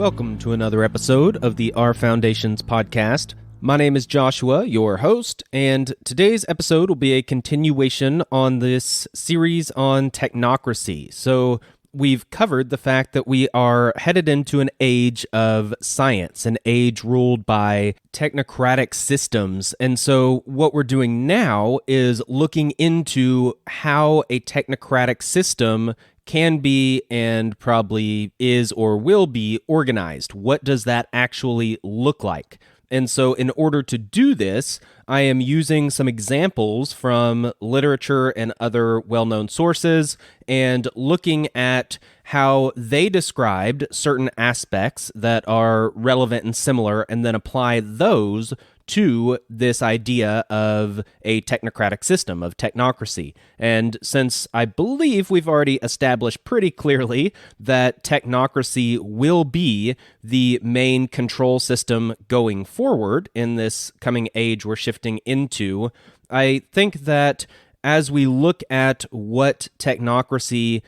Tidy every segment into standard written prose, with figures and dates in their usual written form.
Welcome to another episode of the Our Foundations podcast. My name is Joshua, your host, and today's episode will be a continuation on this series on technocracy. So we've covered the fact that we are headed into an age of science, an age ruled by technocratic systems. And so what we're doing now is looking into how a technocratic system can be and probably is or will be organized. What does that actually look like? And so in order to do this, I am using some examples from literature and other well-known sources and looking at how they described certain aspects that are relevant and similar, and then apply those to this idea of a technocratic system, of technocracy. And since I believe we've already established pretty clearly that technocracy will be the main control system going forward in this coming age we're shifting into, I think that as we look at what technocracy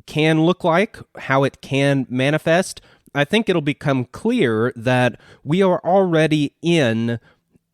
can look like, how it can manifest, I think it'll become clear that we are already in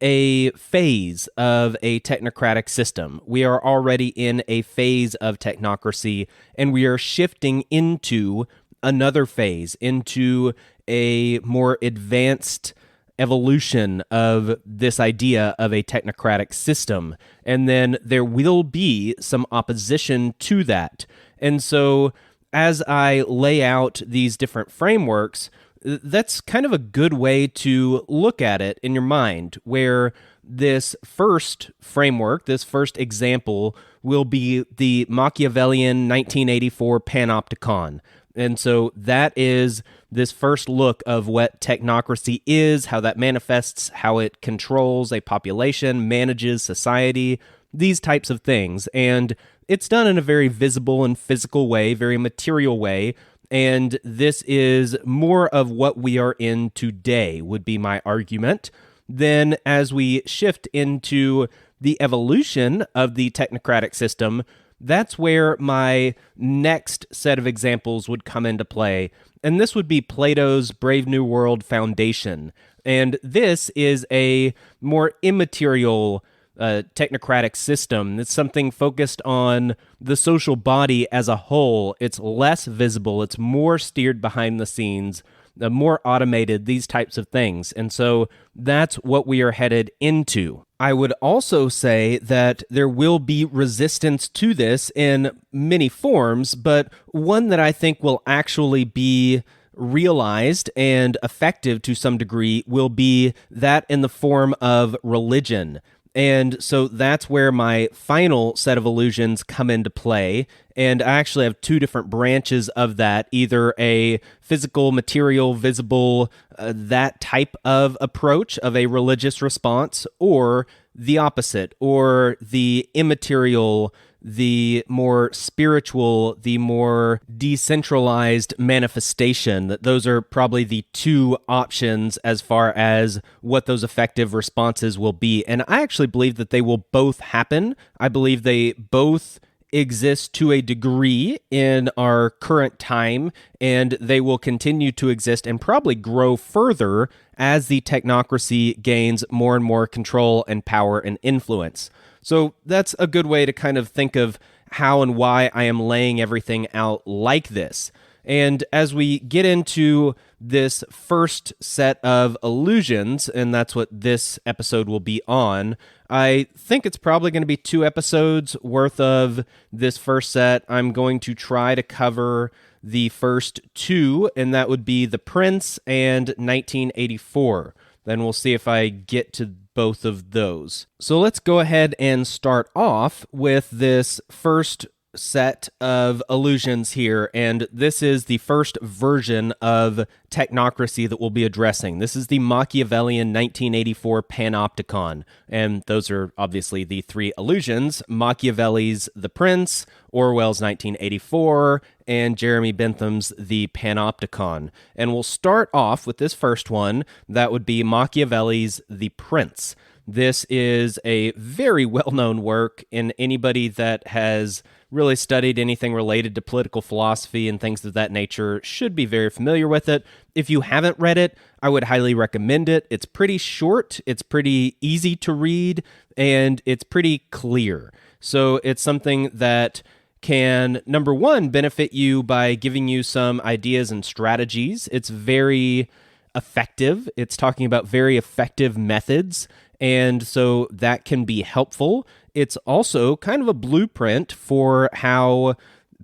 a phase of a technocratic system. We are already in a phase of technocracy, and we are shifting into another phase, into a more advanced evolution of this idea of a technocratic system. And then there will be some opposition to that. And so as I lay out these different frameworks, that's kind of a good way to look at it in your mind, where this first framework, this first example, will be the Machiavellian 1984 panopticon. And so that is this first look of what technocracy is, how that manifests, how it controls a population, manages society, these types of things. And it's done in a very visible and physical way, very material way. And this is more of what we are in today, would be my argument. Then as we shift into the evolution of the technocratic system, that's where my next set of examples would come into play. And this would be Plato's Brave New World foundation. And this is a more immaterial technocratic system. It's something focused on the social body as a whole. It's less visible. It's more steered behind the scenes, more automated, these types of things. And so that's what we are headed into. I would also say that there will be resistance to this in many forms, but one that I think will actually be realized and effective to some degree will be that in the form of religion. And so that's where my final set of illusions come into play. And I actually have two different branches of that, either a physical, material, visible, that type of approach of a religious response, or the opposite, or the immaterial, the more spiritual, the more decentralized manifestation. That those are probably the two options as far as what those effective responses will be. And I actually believe that they will both happen. I believe they both exist to a degree in our current time, and they will continue to exist and probably grow further as the technocracy gains more and more control and power and influence. So that's a good way to kind of think of how and why I am laying everything out like this. And as we get into this first set of illusions, and that's what this episode will be on, I think it's probably going to be 2 episodes worth of this first set. I'm going to try to cover the first 2, and that would be The Prince and 1984. Then we'll see if I get to both of those. So let's go ahead and start off with this first set of illusions here, and this is the first version of technocracy that we'll be addressing. This is the Machiavellian 1984 panopticon, and those are obviously the 3 illusions: Machiavelli's The Prince, Orwell's 1984, and Jeremy Bentham's The Panopticon. And we'll start off with this first one. That would be Machiavelli's The Prince. This is a very well-known work, and anybody that has really studied anything related to political philosophy and things of that nature should be very familiar with it. If you haven't read it, I would highly recommend it. It's pretty short, it's pretty easy to read, and it's pretty clear. So it's something that can, number one, benefit you by giving you some ideas and strategies. It's very effective. It's talking about very effective methods, and so that can be helpful. It's also kind of a blueprint for how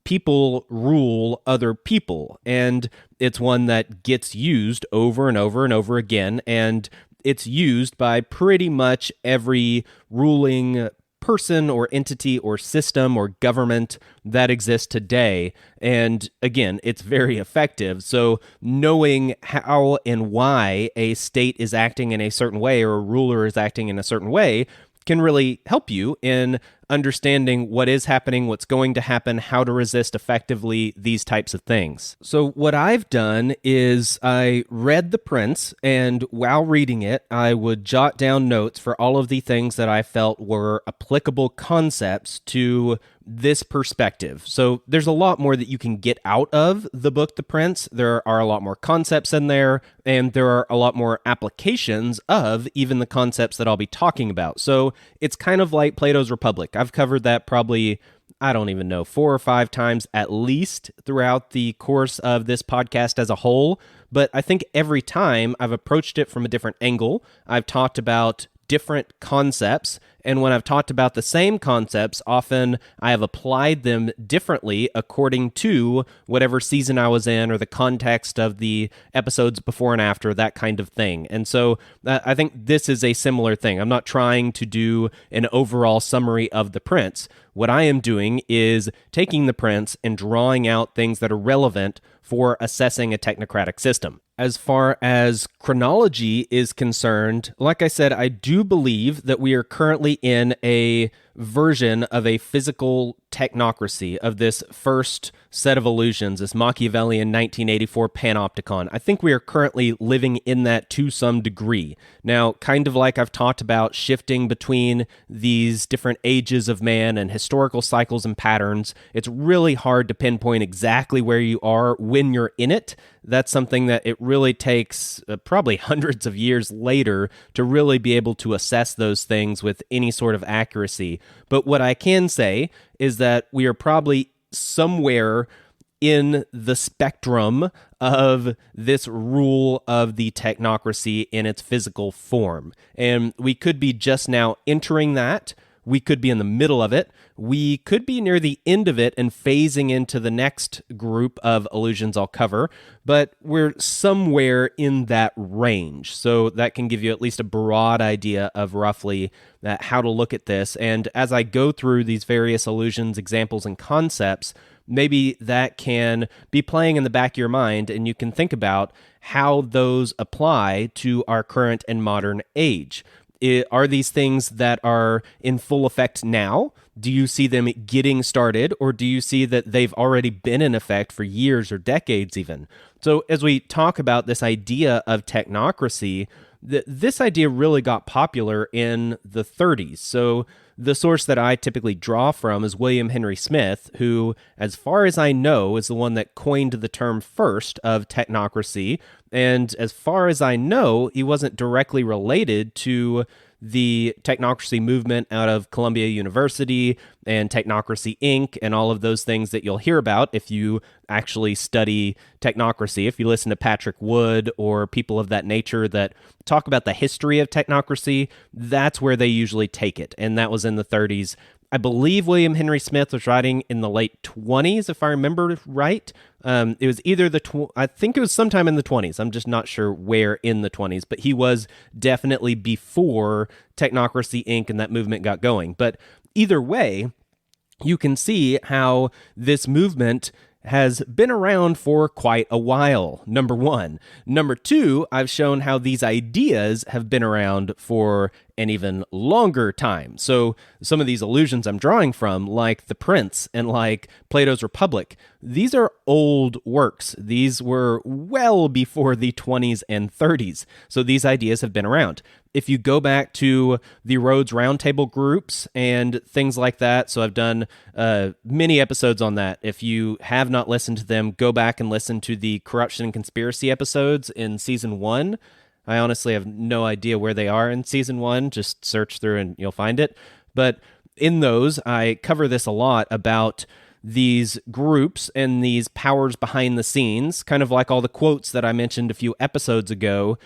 people rule other people, and it's one that gets used over and over and over again, and it's used by pretty much every ruling person or entity or system or government that exists today. And again, it's very effective. So knowing how and why a state is acting in a certain way or a ruler is acting in a certain way can really help you in understanding what is happening, what's going to happen, how to resist effectively, these types of things. So what I've done is I read the prints, and while reading it, I would jot down notes for all of the things that I felt were applicable concepts to this perspective. So there's a lot more that you can get out of the book, The Prince. There are a lot more concepts in there, and there are a lot more applications of even the concepts that I'll be talking about. So it's kind of like Plato's Republic. I've covered that probably, I don't even know, 4 or 5 times at least throughout the course of this podcast as a whole. But I think every time I've approached it from a different angle. I've talked about different concepts, and when I've talked about the same concepts, often I have applied them differently according to whatever season I was in or the context of the episodes before and after, that kind of thing. And so I think this is a similar thing. I'm not trying to do an overall summary of the Prince. What I am doing is taking the Prince and drawing out things that are relevant for assessing a technocratic system. As far as chronology is concerned, like I said, I do believe that we are currently in a version of a physical technocracy of this first set of illusions, this Machiavellian 1984 panopticon. I think we are currently living in that to some degree. Now, kind of like I've talked about shifting between these different ages of man and historical cycles and patterns, it's really hard to pinpoint exactly where you are when you're in it. That's something that it really takes probably hundreds of years later to really be able to assess those things with any sort of accuracy. But what I can say is that we are probably somewhere in the spectrum of this rule of the technocracy in its physical form. And we could be just now entering that. We could be in the middle of it. We could be near the end of it and phasing into the next group of illusions I'll cover, but we're somewhere in that range. So that can give you at least a broad idea of roughly how to look at this. And as I go through these various illusions, examples, and concepts, maybe that can be playing in the back of your mind, and you can think about how those apply to our current and modern age. Are these things that are in full effect now? Do you see them getting started, or do you see that they've already been in effect for years or decades even? So as we talk about this idea of technocracy, this idea really got popular in the 30s. So the source that I typically draw from is William Henry Smith, who, as far as I know, is the one that coined the term first of technocracy. And as far as I know, he wasn't directly related to the technocracy movement out of Columbia University and Technocracy Inc. and all of those things that you'll hear about if you actually study technocracy. If you listen to Patrick Wood or people of that nature that talk about the history of technocracy, that's where they usually take it. And that was in the 30s. I believe William Henry Smith was writing in the late 20s, if I remember right. It was either I think it was sometime in the 20s. I'm just not sure where in the 20s, but he was definitely before Technocracy Inc. and that movement got going. But either way, you can see how this movement has been around for quite a while, number one. Number two, I've shown how these ideas have been around for an even longer time. So some of these allusions I'm drawing from, like The Prince and like Plato's Republic, these are old works. These were well before the 20s and 30s. So these ideas have been around. If you go back to the Rhodes Roundtable groups and things like that, so I've done many episodes on that. If you have not listened to them, go back and listen to the Corruption and Conspiracy episodes in Season 1. I honestly have no idea where they are in Season 1. Just search through and you'll find it. But in those, I cover this a lot about these groups and these powers behind the scenes, kind of like all the quotes that I mentioned a few episodes ago.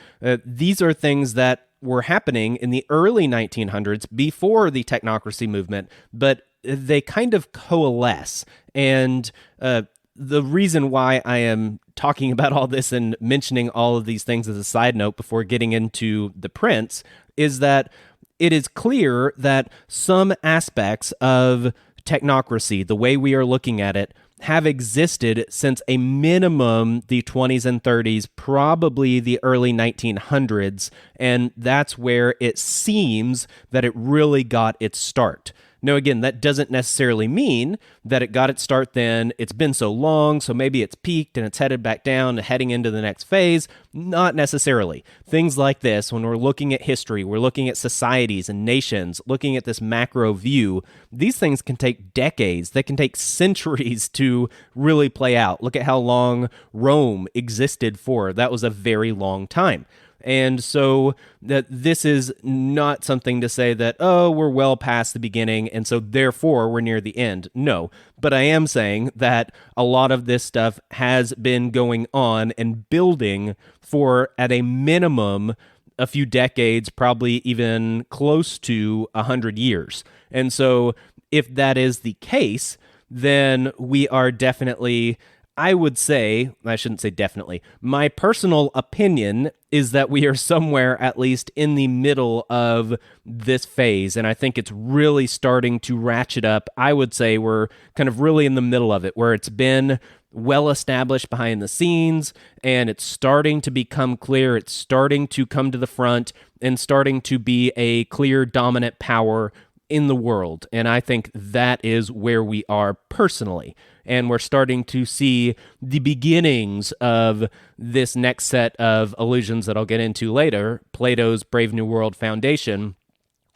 These are things that were happening in the early 1900s before the technocracy movement, but they kind of coalesce. And the reason why I am talking about all this and mentioning all of these things as a side note before getting into The Prince is that it is clear that some aspects of technocracy, the way we are looking at it, have existed since a minimum the 20s and 30s, probably the early 1900s, and that's where it seems that it really got its start. Now, again, that doesn't necessarily mean that it got its start then. It's been so long, so maybe it's peaked and it's headed back down, heading into the next phase. Not necessarily. Things like this, when we're looking at history, we're looking at societies and nations, looking at this macro view, these things can take decades. They can take centuries to really play out. Look at how long Rome existed for. That was a very long time. And so that this is not something to say that, oh, we're well past the beginning, and so therefore we're near the end. No, but I am saying that a lot of this stuff has been going on and building for, at a minimum, a few decades, probably even close to 100 years. And so if that is the case, then we are definitely, I would say, I shouldn't say definitely, my personal opinion is that we are somewhere at least in the middle of this phase, and I think it's really starting to ratchet up. I would say we're kind of really in the middle of it, where it's been well established behind the scenes, and it's starting to become clear, it's starting to come to the front, and starting to be a clear dominant power in the world. And I think that is where we are personally. And we're starting to see the beginnings of this next set of illusions that I'll get into later, Plato's Brave New World Foundation.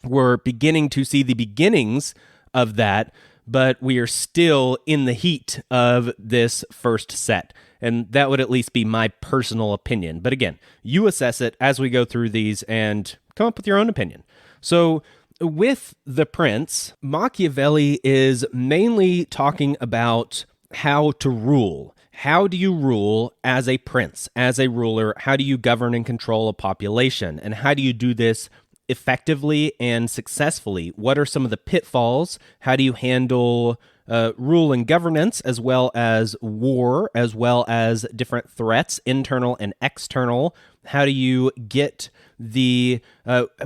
We're beginning to see the beginnings of that, but we are still in the heat of this first set. And that would at least be my personal opinion. But again, you assess it as we go through these and come up with your own opinion. So with The Prince, Machiavelli is mainly talking about how to rule. How do you rule as a prince, as a ruler? How do you govern and control a population? And how do you do this effectively and successfully? What are some of the pitfalls? How do you handle rule and governance, as well as war, as well as different threats, internal and external? How do you get the,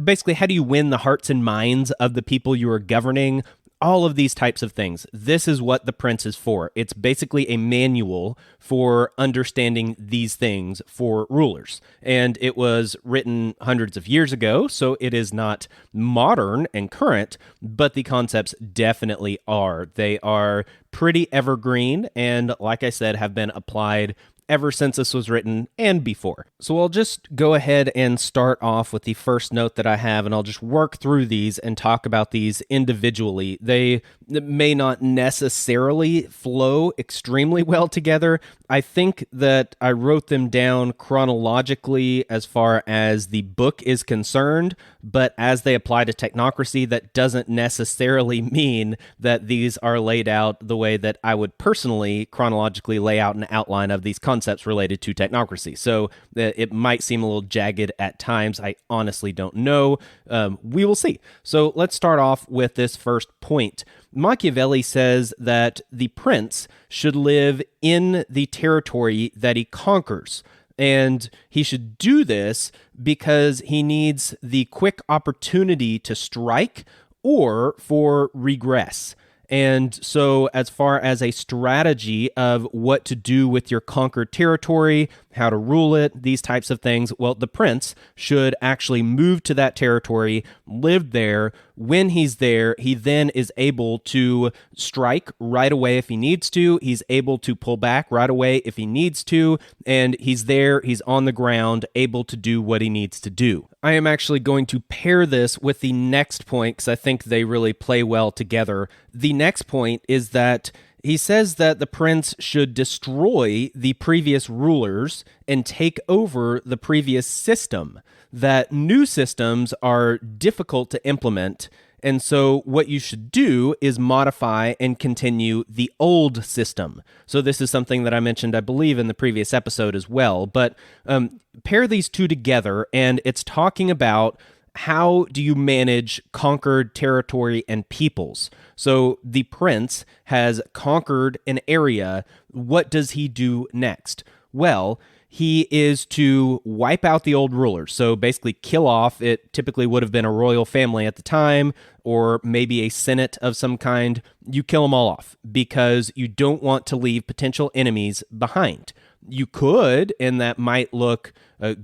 basically, how do you win the hearts and minds of the people you are governing? All of these types of things. This is what The Prince is for. It's basically a manual for understanding these things for rulers. And it was written hundreds of years ago, so it is not modern and current, but the concepts definitely are. They are pretty evergreen, and like I said, have been applied ever since this was written and before. So I'll just go ahead and start off with the first note that I have, and I'll just work through these and talk about these individually. They may not necessarily flow extremely well together. I think that I wrote them down chronologically as far as the book is concerned, but as they apply to technocracy, that doesn't necessarily mean that these are laid out the way that I would personally chronologically lay out an outline of these concepts related to technocracy. So it might seem a little jagged at times. I honestly don't know. We will see. So let's start off with this first point. Machiavelli says that the prince should live in the territory that he conquers. And he should do this because he needs the quick opportunity to strike or for regress. And so, as far as a strategy of what to do with your conquered territory, how to rule it, these types of things, well, the prince should actually move to that territory, live there. When he's there, he then is able to strike right away if he needs to. He's able to pull back right away if he needs to. And he's there, he's on the ground, able to do what he needs to do. I am actually going to pair this with the next point because I think they really play well together. The next point is that he says that the prince should destroy the previous rulers and take over the previous system, that new systems are difficult to implement. And so what you should do is modify and continue the old system. So this is something that I mentioned, I believe, in the previous episode as well. But pair these two together, and it's talking about how do you manage conquered territory and peoples? So the prince has conquered an area. What does he do next? Well, he is to wipe out the old rulers. So basically kill off, it typically would have been a royal family at the time, or maybe a senate of some kind. You kill them all off because you don't want to leave potential enemies behind. You could, and that might look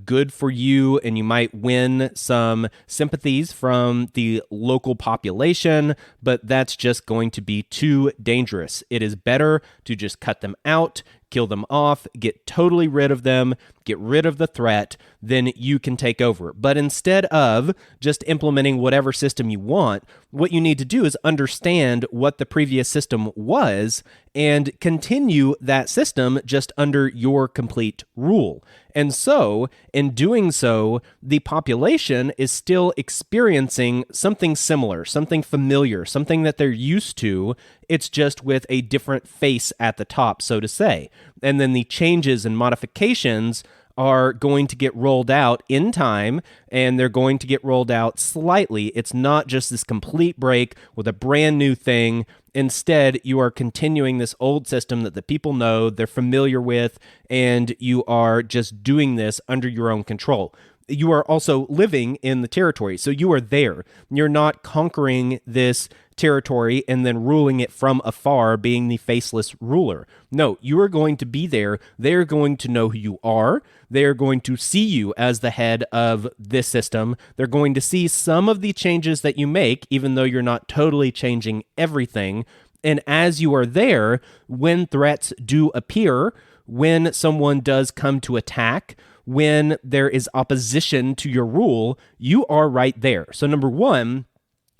good for you, and you might win some sympathies from the local population, but that's just going to be too dangerous. It is better to just cut them out, kill them off, get totally rid of them, get rid of the threat, then you can take over. But instead of just implementing whatever system you want, what you need to do is understand what the previous system was and continue that system just under your complete rule. And so, in doing so, the population is still experiencing something similar, something familiar, something that they're used to. It's just with a different face at the top, so to say. And then the changes and modifications are going to get rolled out in time, and they're going to get rolled out slightly. It's not just this complete break with a brand new thing. Instead, you are continuing this old system that the people know, they're familiar with, and you are just doing this under your own control. You are also living in the territory, so you are there. You're not conquering this territory and then ruling it from afar, being the faceless ruler. No, you are going to be there. They're going to know who you are. They're going to see you as the head of this system. They're going to see some of the changes that you make, even though you're not totally changing everything. And as you are there, when threats do appear, when someone does come to attack, when there is opposition to your rule, you are right there. So number one,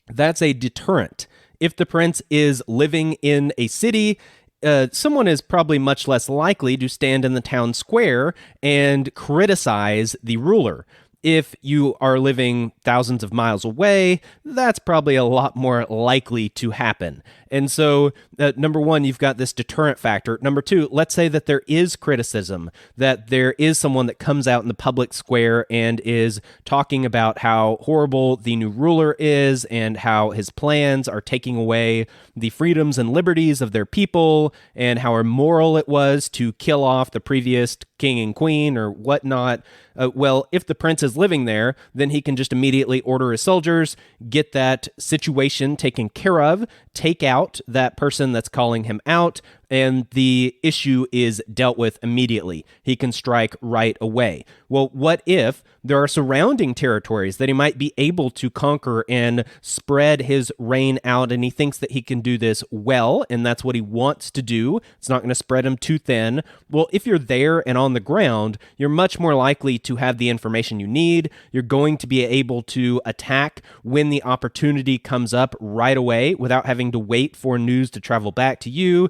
that's a deterrent. If the prince is living in a city, someone is probably much less likely to stand in the town square and criticize the ruler. If you are living thousands of miles away, that's probably a lot more likely to happen. And so, number one, you've got this deterrent factor. Number two, let's say that there is criticism, that there is someone that comes out in the public square and is talking about how horrible the new ruler is and how his plans are taking away the freedoms and liberties of their people and how immoral it was to kill off the previous king and queen or whatnot. Well, if the prince is living there, then he can just immediately order his soldiers, get that situation taken care of, take out that person that's calling him out, and the issue is dealt with immediately. He can strike right away. Well, what if there are surrounding territories that he might be able to conquer and spread his reign out, and he thinks that he can do this well, and that's what he wants to do? It's not going to spread him too thin. Well, if you're there and on the ground, you're much more likely to have the information you need. You're going to be able to attack when the opportunity comes up right away without having to wait for news to travel back to you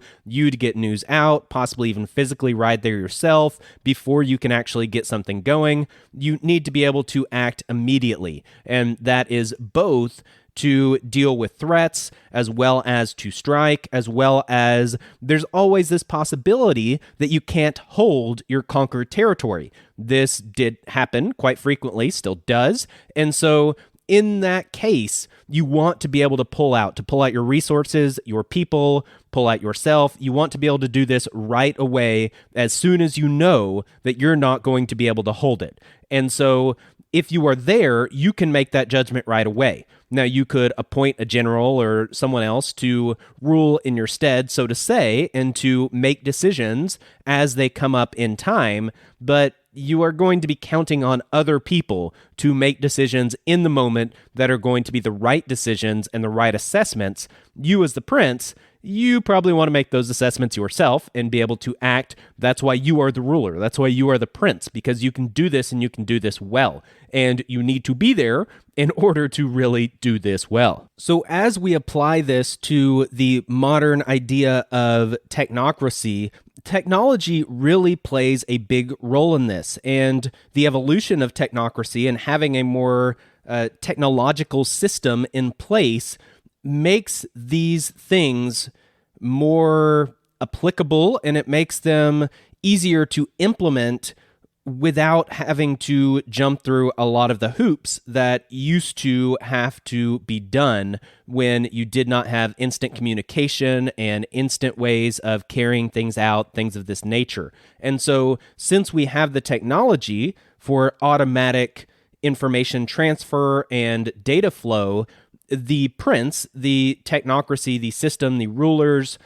to get news out, possibly even physically ride there yourself before you can actually get something going. You need to be able to act immediately, and that is both to deal with threats as well as to strike, as well as there's always this possibility that you can't hold your conquered territory. This did happen quite frequently, still does, and so in that case, you want to be able to pull out your resources, your people, pull out yourself. You want to be able to do this right away as soon as you know that you're not going to be able to hold it. And so if you are there, you can make that judgment right away. Now, you could appoint a general or someone else to rule in your stead, so to say, and to make decisions as they come up in time, but you are going to be counting on other people to make decisions in the moment that are going to be the right decisions and the right assessments. You, as the prince, you probably want to make those assessments yourself and be able to act. That's why you are the ruler. That's why you are the prince, because you can do this and you can do this well. And you need to be there in order to really do this well. So as we apply this to the modern idea of technocracy, technology really plays a big role in this. And the evolution of technocracy and having a more technological system in place makes these things more applicable, and it makes them easier to implement without having to jump through a lot of the hoops that used to have to be done when you did not have instant communication and instant ways of carrying things out, things of this nature. And so since we have the technology for automatic information transfer and data flow, the prince, the technocracy, the system, the rulers,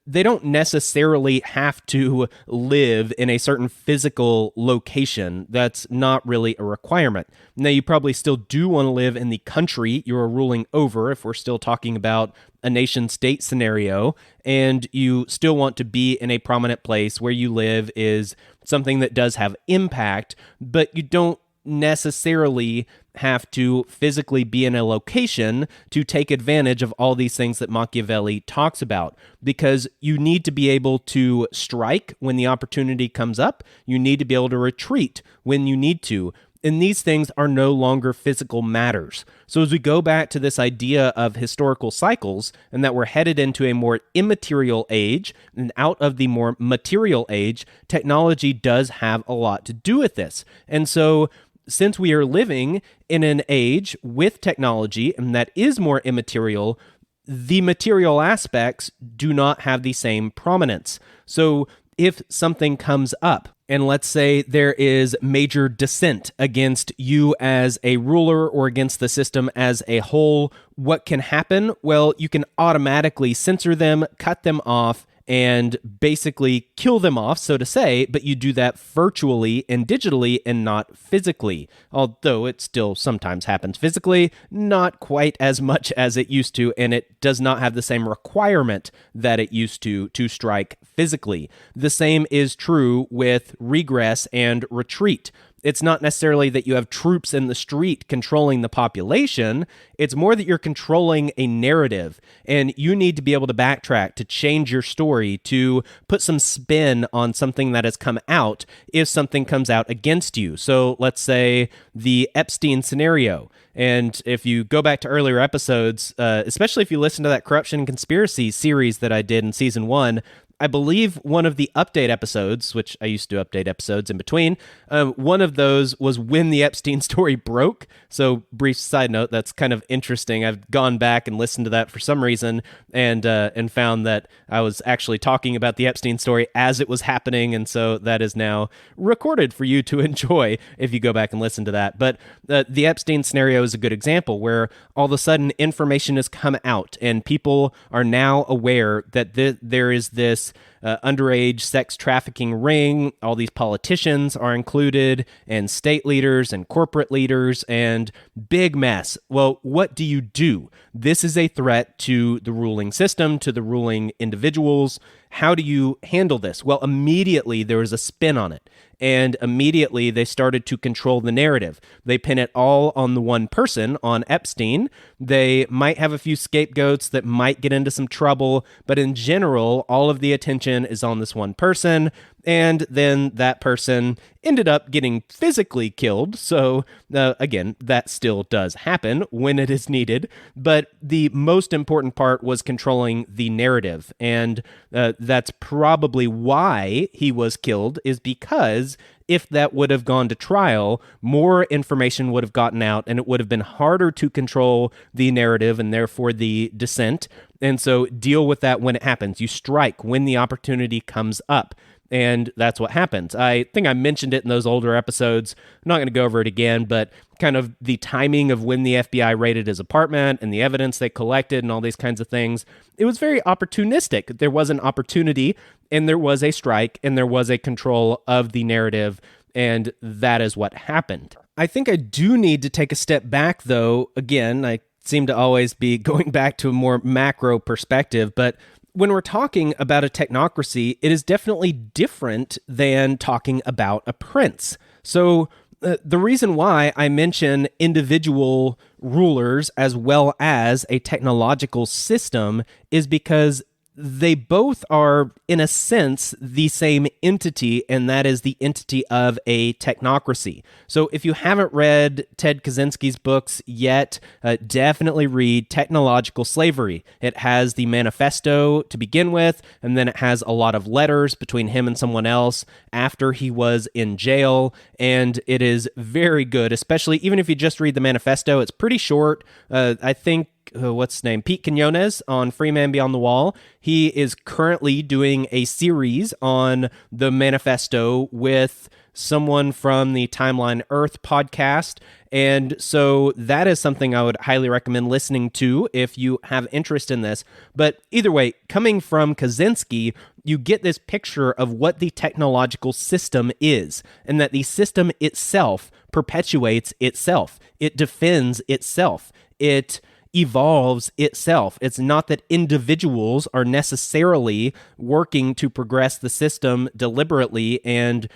they don't necessarily have to live in a certain physical location. That's not really a requirement. Now, you probably still do want to live in the country you're ruling over, if we're still talking about a nation-state scenario, and you still want to be in a prominent place where you live is something that does have impact, but you don't necessarily have to physically be in a location to take advantage of all these things that Machiavelli talks about, because you need to be able to strike when the opportunity comes up. You need to be able to retreat when you need to. And these things are no longer physical matters. So as we go back to this idea of historical cycles and that we're headed into a more immaterial age and out of the more material age, technology does have a lot to do with this. And so since we are living in an age with technology and that is more immaterial, the material aspects do not have the same prominence. So if something comes up, and let's say there is major dissent against you as a ruler or against the system as a whole, what can happen? Well, you can automatically censor them, cut them off, and basically kill them off, so to say, but you do that virtually and digitally and not physically. Although it still sometimes happens physically, not quite as much as it used to, and it does not have the same requirement that it used to strike physically. The same is true with regress and retreat. It's not necessarily that you have troops in the street controlling the population. It's more that you're controlling a narrative, and you need to be able to backtrack, to change your story, to put some spin on something that has come out if something comes out against you. So let's say the Epstein scenario. And if you go back to earlier episodes, especially if you listen to that Corruption and Conspiracy series that I did in season 1, I believe one of the update episodes, which I used to update episodes in between, one of those was when the Epstein story broke. So brief side note, that's kind of interesting. I've gone back and listened to that for some reason and found that I was actually talking about the Epstein story as it was happening. And so that is now recorded for you to enjoy if you go back and listen to that. But the Epstein scenario is a good example where all of a sudden information has come out and people are now aware that there is this underage sex trafficking ring. All these politicians are included, and state leaders and corporate leaders, and big mess. Well, what do you do? This is a threat to the ruling system, to the ruling individuals. How do you handle this? Well, immediately there was a spin on it. And immediately they started to control the narrative. They pin it all on the one person, on Epstein. They might have a few scapegoats that might get into some trouble, but in general, all of the attention is on this one person. And then that person ended up getting physically killed. So again, that still does happen when it is needed. But the most important part was controlling the narrative. And that's probably why he was killed, is because if that would have gone to trial, more information would have gotten out and it would have been harder to control the narrative and therefore the dissent. And so deal with that when it happens. You strike when the opportunity comes up. And that's what happens. I think I mentioned it in those older episodes. I'm not going to go over it again, but kind of the timing of when the FBI raided his apartment and the evidence they collected and all these kinds of things, it was very opportunistic. There was an opportunity, and there was a strike, and there was a control of the narrative, and that is what happened. I think I do need to take a step back, though. Again, I seem to always be going back to a more macro perspective, but when we're talking about a technocracy, it is definitely different than talking about a prince. So the reason why I mention individual rulers as well as a technological system is because they both are, in a sense, the same entity, and that is the entity of a technocracy. So if you haven't read Ted Kaczynski's books yet, definitely read Technological Slavery. It has the manifesto to begin with, and then it has a lot of letters between him and someone else after he was in jail, and it is very good, especially even if you just read the manifesto. It's pretty short. I think what's his name? Pete Quinones on Free Man Beyond the Wall. He is currently doing a series on the manifesto with someone from the Timeline Earth podcast. And so that is something I would highly recommend listening to if you have interest in this. But either way, coming from Kaczynski, you get this picture of what the technological system is, and that the system itself perpetuates itself. It defends itself. It evolves itself. It's not that individuals are necessarily working to progress the system deliberately and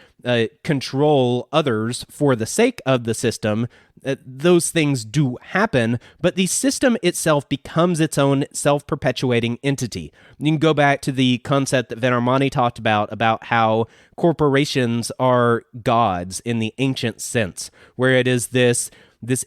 control others for the sake of the system. Those things do happen, but the system itself becomes its own self-perpetuating entity. You can go back to the concept that Van Armani talked about how corporations are gods in the ancient sense, where it is this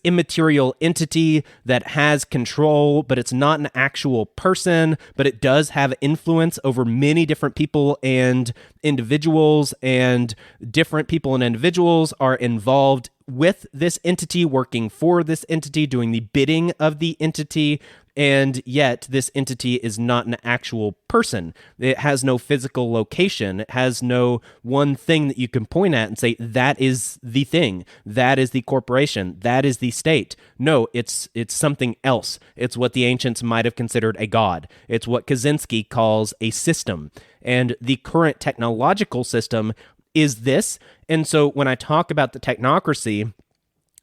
immaterial entity that has control, but it's not an actual person, but it does have influence over many different people and individuals, and different people and individuals are involved with this entity, working for this entity, doing the bidding of the entity, and yet this entity is not an actual person. It has no physical location. It has no one thing that you can point at and say, that is the thing, that is the corporation, that is the state. No, it's something else. It's what the ancients might have considered a god. It's what Kaczynski calls a system. And the current technological system is this. And so when I talk about the technocracy,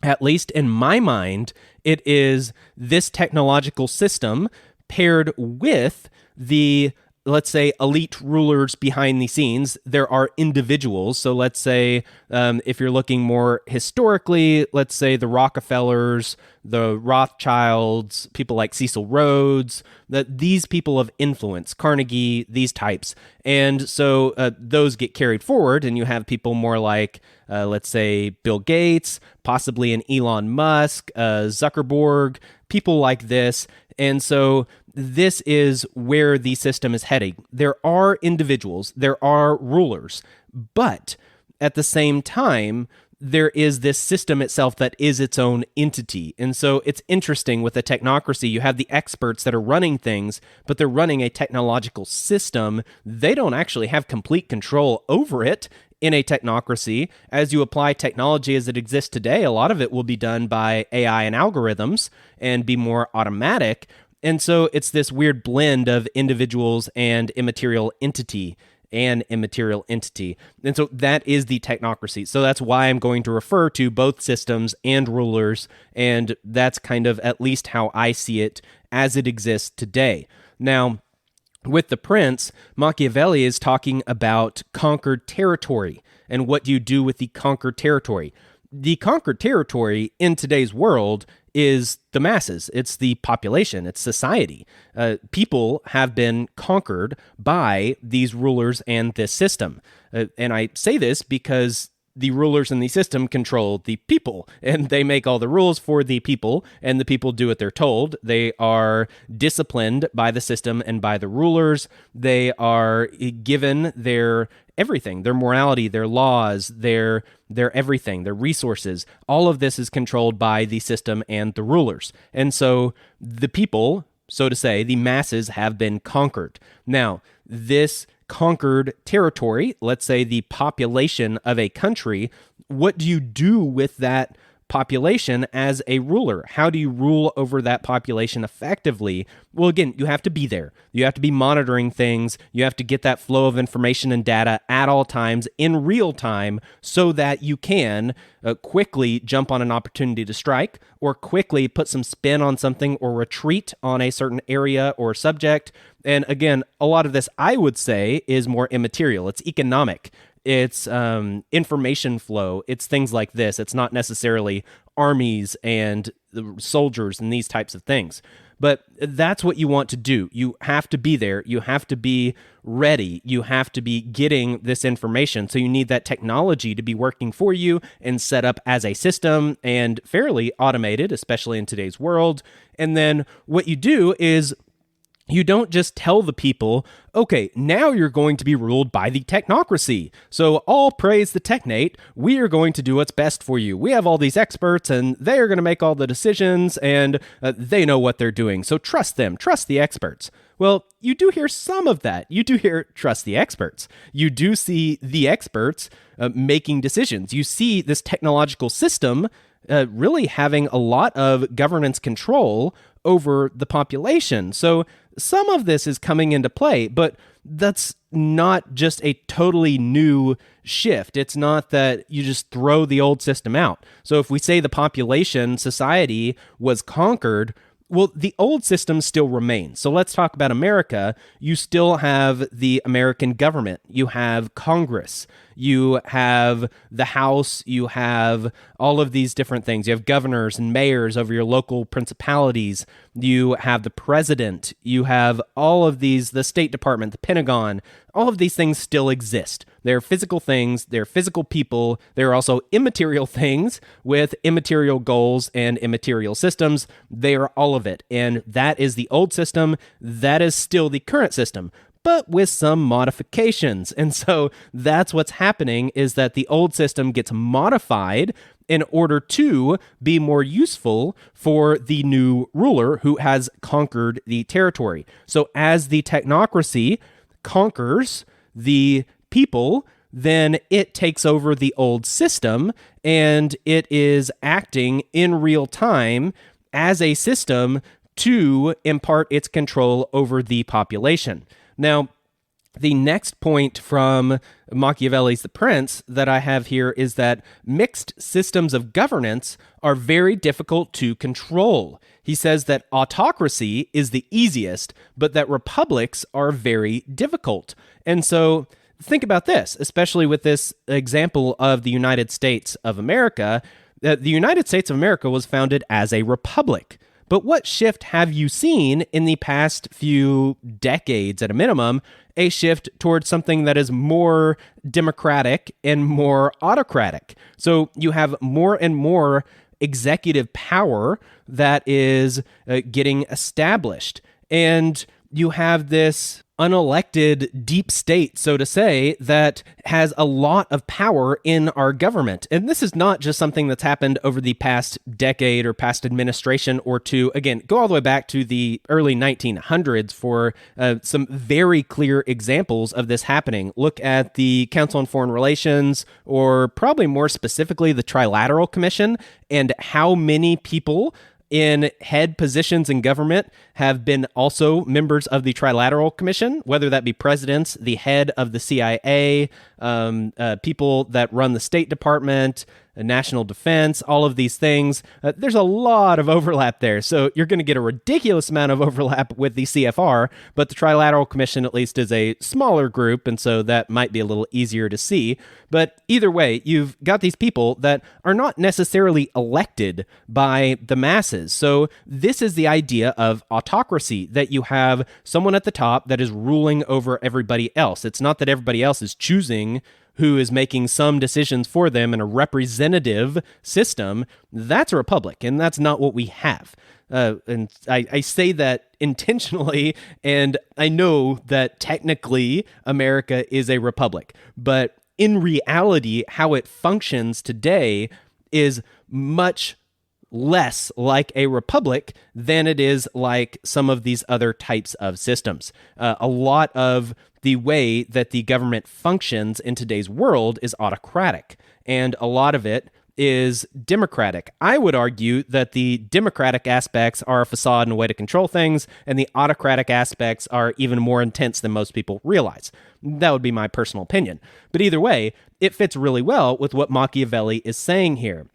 at least in my mind, it is this technological system paired with the, let's say, elite rulers behind the scenes. There are individuals. So let's say, if you're looking more historically, let's say the Rockefellers, the Rothschilds, people like Cecil Rhodes, these people of influence, Carnegie, these types. And so those get carried forward, and you have people more like, let's say, Bill Gates, possibly an Elon Musk, Zuckerberg, people like this. And so this is where the system is heading. There are individuals, there are rulers, but at the same time, there is this system itself that is its own entity. And so it's interesting with a technocracy, you have the experts that are running things, but they're running a technological system. They don't actually have complete control over it. In a technocracy, as you apply technology as it exists today, a lot of it will be done by AI and algorithms and be more automatic. And so it's this weird blend of individuals and immaterial entity. And so that is the technocracy. So that's why I'm going to refer to both systems and rulers, and that's kind of at least how I see it as it exists today. Now, with the prince, Machiavelli is talking about conquered territory and what do you do with the conquered territory. The conquered territory in today's world is the masses. It's the population. It's society. People have been conquered by these rulers and this system. And I say this because the rulers in the system control the people, and they make all the rules for the people, and the people do what they're told. They are disciplined by the system and by the rulers. They are given their everything, their morality, their laws, their everything, their resources. All of this is controlled by the system and the rulers. And so the people, so to say, the masses have been conquered. Now, this conquered territory, let's say the population of a country, what do you do with that population as a ruler? How do you rule over that population effectively? Well, again, you have to be there. You have to be monitoring things. You have to get that flow of information and data at all times in real time so that you can quickly jump on an opportunity to strike or quickly put some spin on something or retreat on a certain area or subject. And again, a lot of this, I would say, is more immaterial. It's economic. It's information flow. It's things like this. It's not necessarily armies and soldiers and these types of things. But that's what you want to do. You have to be there. You have to be ready. You have to be getting this information. So you need that technology to be working for you and set up as a system and fairly automated, especially in today's world. And then what you do is you don't just tell the people, okay, now you're going to be ruled by the technocracy. So all praise the technate. We are going to do what's best for you. We have all these experts and they are going to make all the decisions and they know what they're doing. So trust them. Trust the experts. Well, you do hear some of that. You do hear trust the experts. You do see the experts making decisions. You see this technological system really having a lot of governance control over the population. So some of this is coming into play, but that's not just a totally new shift. It's not that you just throw the old system out. So if we say the population society was conquered, well, the old system still remains. So let's talk about America. You still have the American government. You have Congress. You have the House. You have all of these different things. You have governors and mayors over your local principalities. You have the president. You have all of these, the State Department, the Pentagon. All of these things still exist. They're physical things. They're physical people. They're also immaterial things with immaterial goals and immaterial systems. They are all of it. And that is the old system. That is still the current system, but with some modifications. And so that's what's happening, is that the old system gets modified in order to be more useful for the new ruler who has conquered the territory. So as the technocracy conquers the people, then it takes over the old system and it is acting in real time as a system to impart its control over the population. Now, the next point from Machiavelli's The Prince that I have here is that mixed systems of governance are very difficult to control. He says that autocracy is the easiest, but that republics are very difficult. And so think about this, especially with this example of the United States of America. The United States of America was founded as a republic. But what shift have you seen in the past few decades, at a minimum, a shift towards something that is more democratic and more autocratic? So you have more and more executive power that is getting established. And you have this unelected deep state, so to say, that has a lot of power in our government. And this is not just something that's happened over the past decade or past administration or two. Again, go all the way back to the early 1900s for some very clear examples of this happening. Look at the Council on Foreign Relations, or probably more specifically, the Trilateral Commission, and how many people in head positions in government have been also members of the Trilateral Commission, whether that be presidents, the head of the CIA, people that run the State Department, national defense, all of these things. There's a lot of overlap there. So you're going to get a ridiculous amount of overlap with the CFR, but the Trilateral Commission at least is a smaller group, and so that might be a little easier to see. But either way, you've got these people that are not necessarily elected by the masses. So this is the idea of autocracy, that you have someone at the top that is ruling over everybody else. It's not that everybody else is choosing who is making some decisions for them in a representative system. That's a republic, and that's not what we have. And I say that intentionally, and I know that technically America is a republic, but in reality, how it functions today is much less like a republic than it is like some of these other types of systems. A lot of the way that the government functions in today's world is autocratic, and a lot of it is democratic. I would argue that the democratic aspects are a facade and a way to control things, and the autocratic aspects are even more intense than most people realize. That would be my personal opinion. But either way, it fits really well with what Machiavelli is saying here.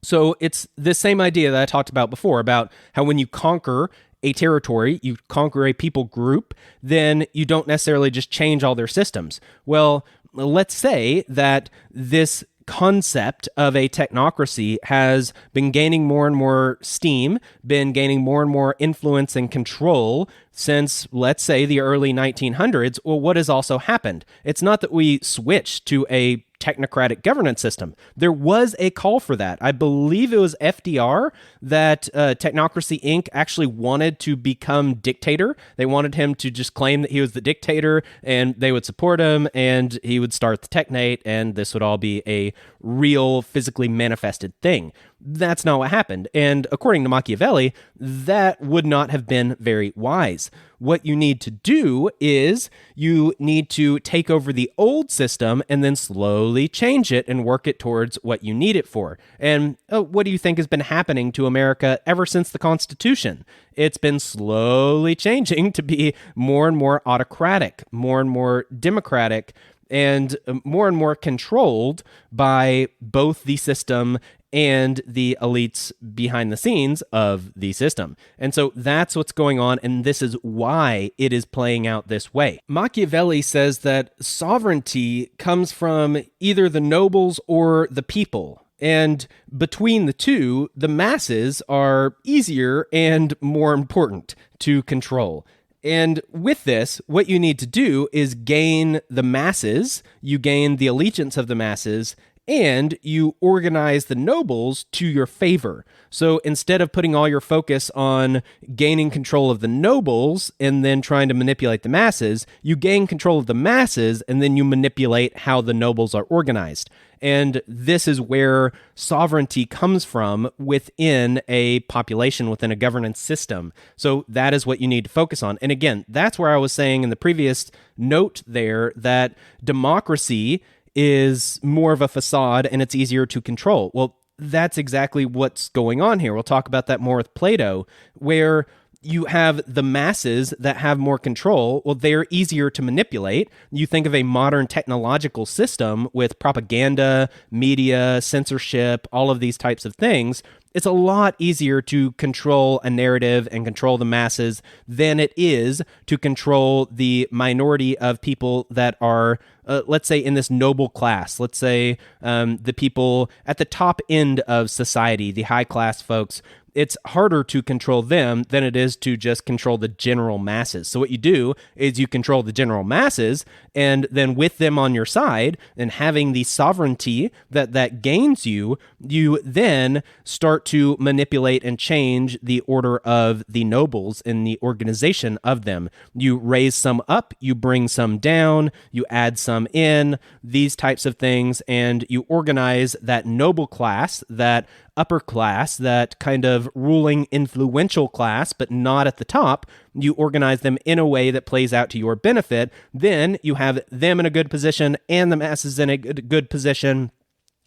So it's the same idea that I talked about before, about how when you conquer a territory, you conquer a people group, then you don't necessarily just change all their systems. Well, let's say that this concept of a technocracy has been gaining more and more steam, been gaining more and more influence and control since, let's say, the early 1900s. Well, what has also happened? It's not that we switched to a technocratic governance system. There was a call for that. I believe it was FDR that Technocracy Inc. actually wanted to become dictator. They wanted him to just claim that he was the dictator, and they would support him, and he would start the Technate, and this would all be a real, physically manifested thing. That's not what happened. And according to Machiavelli, that would not have been very wise. What you need to do is you need to take over the old system and then slowly change it and work it towards what you need it for. And what do you think has been happening to America ever since the Constitution? It's been slowly changing to be more and more autocratic, more and more democratic, and more controlled by both the system and the elites behind the scenes of the system. And so that's what's going on, and this is why it is playing out this way. Machiavelli says that sovereignty comes from either the nobles or the people. And between the two, the masses are easier and more important to control. And with this, what you need to do is gain the masses, you gain the allegiance of the masses, and you organize the nobles to your favor. So instead of putting all your focus on gaining control of the nobles and then trying to manipulate the masses, you gain control of the masses and then you manipulate how the nobles are organized. And this is where sovereignty comes from within a population, within a governance system. So that is what you need to focus on. And again, that's where I was saying in the previous note there that democracy is more of a facade and it's easier to control. Well, that's exactly what's going on here. We'll talk about that more with Plato, where you have the masses that have more control. Well, they're easier to manipulate. You think of a modern technological system with propaganda, media, censorship, all of these types of things. It's a lot easier to control a narrative and control the masses than it is to control the minority of people that are, let's say, in this noble class. Let's say the people at the top end of society, the high class folks. It's harder to control them than it is to just control the general masses. So what you do is you control the general masses, and then with them on your side and having the sovereignty that gains you, you then start to manipulate and change the order of the nobles in the organization of them. You raise some up, you bring some down, you add some in, these types of things, and you organize that noble class, that upper class, that kind of ruling influential class, but not at the top. You organize them in a way that plays out to your benefit. Then you have them in a good position and the masses in a good position.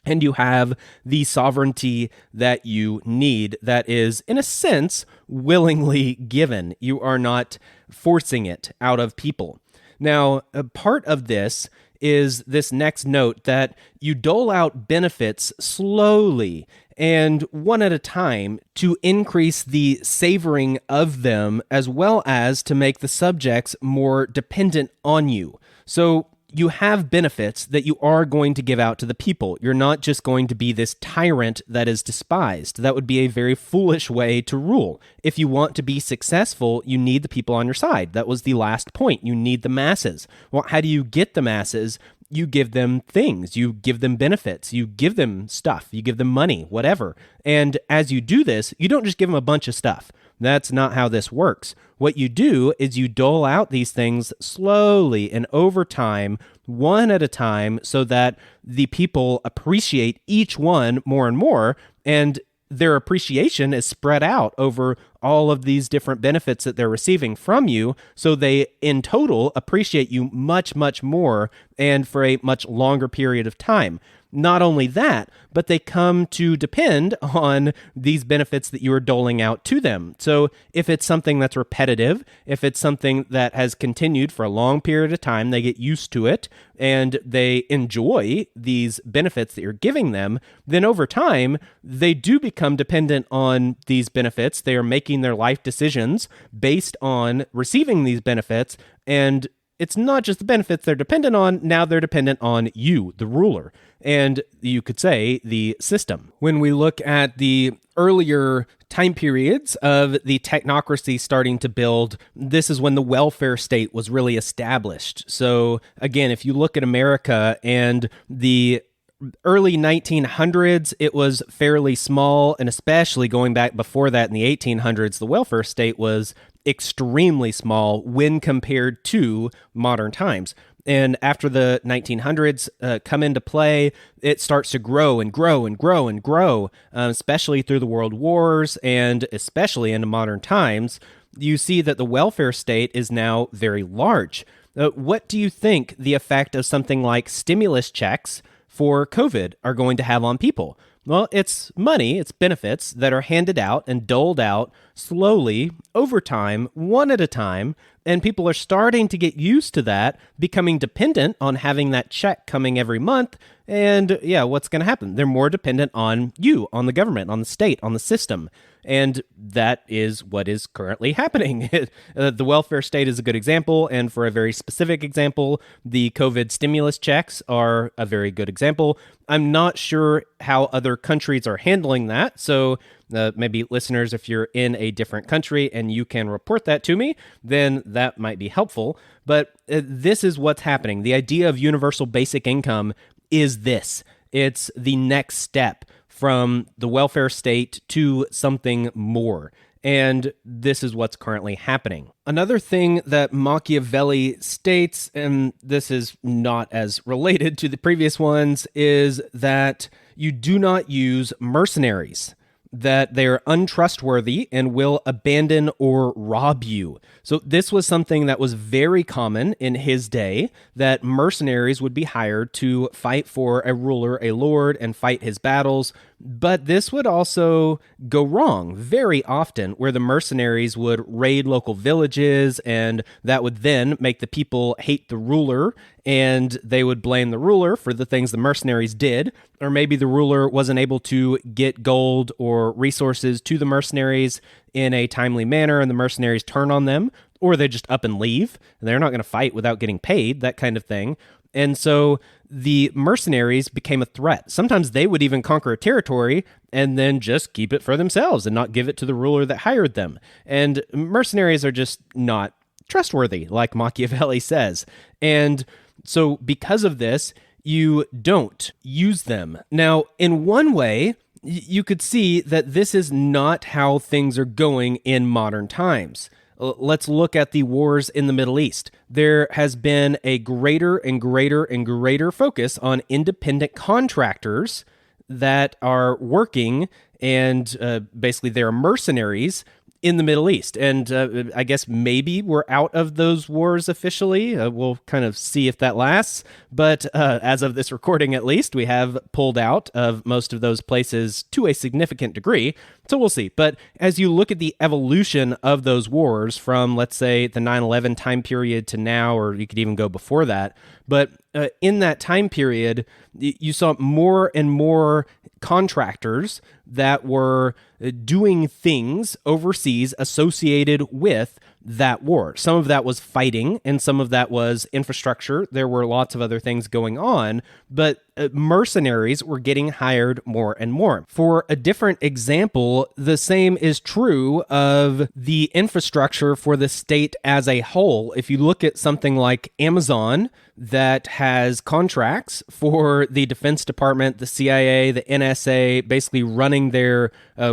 And you have the sovereignty that you need that is, in a sense, willingly given. You are not forcing it out of people. Now, a part of this is this next note that you dole out benefits slowly and one at a time to increase the savoring of them, as well as to make the subjects more dependent on you. So you have benefits that you are going to give out to the people. You're not just going to be this tyrant that is despised. That would be a very foolish way to rule. If you want to be successful, you need the people on your side. That was the last point. You need the masses. Well, how do you get the masses? You give them things, you give them benefits, you give them stuff, you give them money, whatever. And as you do this, you don't just give them a bunch of stuff. That's not how this works. What you do is you dole out these things slowly and over time, one at a time, so that the people appreciate each one more and more, and their appreciation is spread out over all of these different benefits that they're receiving from you. So they, in total, appreciate you much, much more and for a much longer period of time. Not only that, but they come to depend on these benefits that you are doling out to them. So if it's something that's repetitive, if it's something that has continued for a long period of time, they get used to it and they enjoy these benefits that you're giving them, then over time, they do become dependent on these benefits. They are making their life decisions based on receiving these benefits, and it's not just the benefits they're dependent on, now they're dependent on you, the ruler, and you could say the system. When we look at the earlier time periods of the technocracy starting to build, this is when the welfare state was really established. So again, if you look at America and the early 1900s, it was fairly small, and especially going back before that in the 1800s, the welfare state was extremely small when compared to modern times. And after the 1900s come into play, it starts to grow and grow and grow and grow, especially through the world wars and especially into modern times. You see that the welfare state is now very large. What do you think the effect of something like stimulus checks for COVID are going to have on people? Well, it's money, it's benefits that are handed out and doled out slowly over time, one at a time, and people are starting to get used to that, becoming dependent on having that check coming every month. And yeah, what's going to happen? They're more dependent on you, on the government, on the state, on the system. And that is what is currently happening. The welfare state is a good example. And for a very specific example, the COVID stimulus checks are a very good example. I'm not sure how other countries are handling that. So maybe listeners, if you're in a different country and you can report that to me, then that might be helpful. But this is what's happening. The idea of universal basic income is this. It's the next step from the welfare state to something more. And this is what's currently happening. Another thing that Machiavelli states, and this is not as related to the previous ones, is that you do not use mercenaries, that they are untrustworthy and will abandon or rob you. So this was something that was very common in his day, that mercenaries would be hired to fight for a ruler, a lord, and fight his battles. But this would also go wrong very often, where the mercenaries would raid local villages, and that would then make the people hate the ruler, and they would blame the ruler for the things the mercenaries did. Or maybe the ruler wasn't able to get gold or resources to the mercenaries in a timely manner, and the mercenaries turn on them, or they just up and leave. They're not going to fight without getting paid, that kind of thing. And so the mercenaries became a threat. Sometimes they would even conquer a territory and then just keep it for themselves and not give it to the ruler that hired them. And mercenaries are just not trustworthy, like Machiavelli says. And so because of this, you don't use them. Now, in one way, you could see that this is not how things are going in modern times. Let's look at the wars in the Middle East. There has been a greater and greater and greater focus on independent contractors that are working, and basically they're mercenaries in the Middle East. And I guess maybe we're out of those wars officially. We'll kind of see if that lasts. But as of this recording, at least, we have pulled out of most of those places to a significant degree. So we'll see. But as you look at the evolution of those wars from, let's say, the 9/11 time period to now, or you could even go before that, but in that time period, you saw more and more contractors that were doing things overseas associated with that war. Some of that was fighting, and some of that was infrastructure. There were lots of other things going on, but mercenaries were getting hired more and more. For a different example, the same is true of the infrastructure for the state as a whole. If you look at something like Amazon, that has contracts for the Defense Department, the CIA, the NSA, basically running their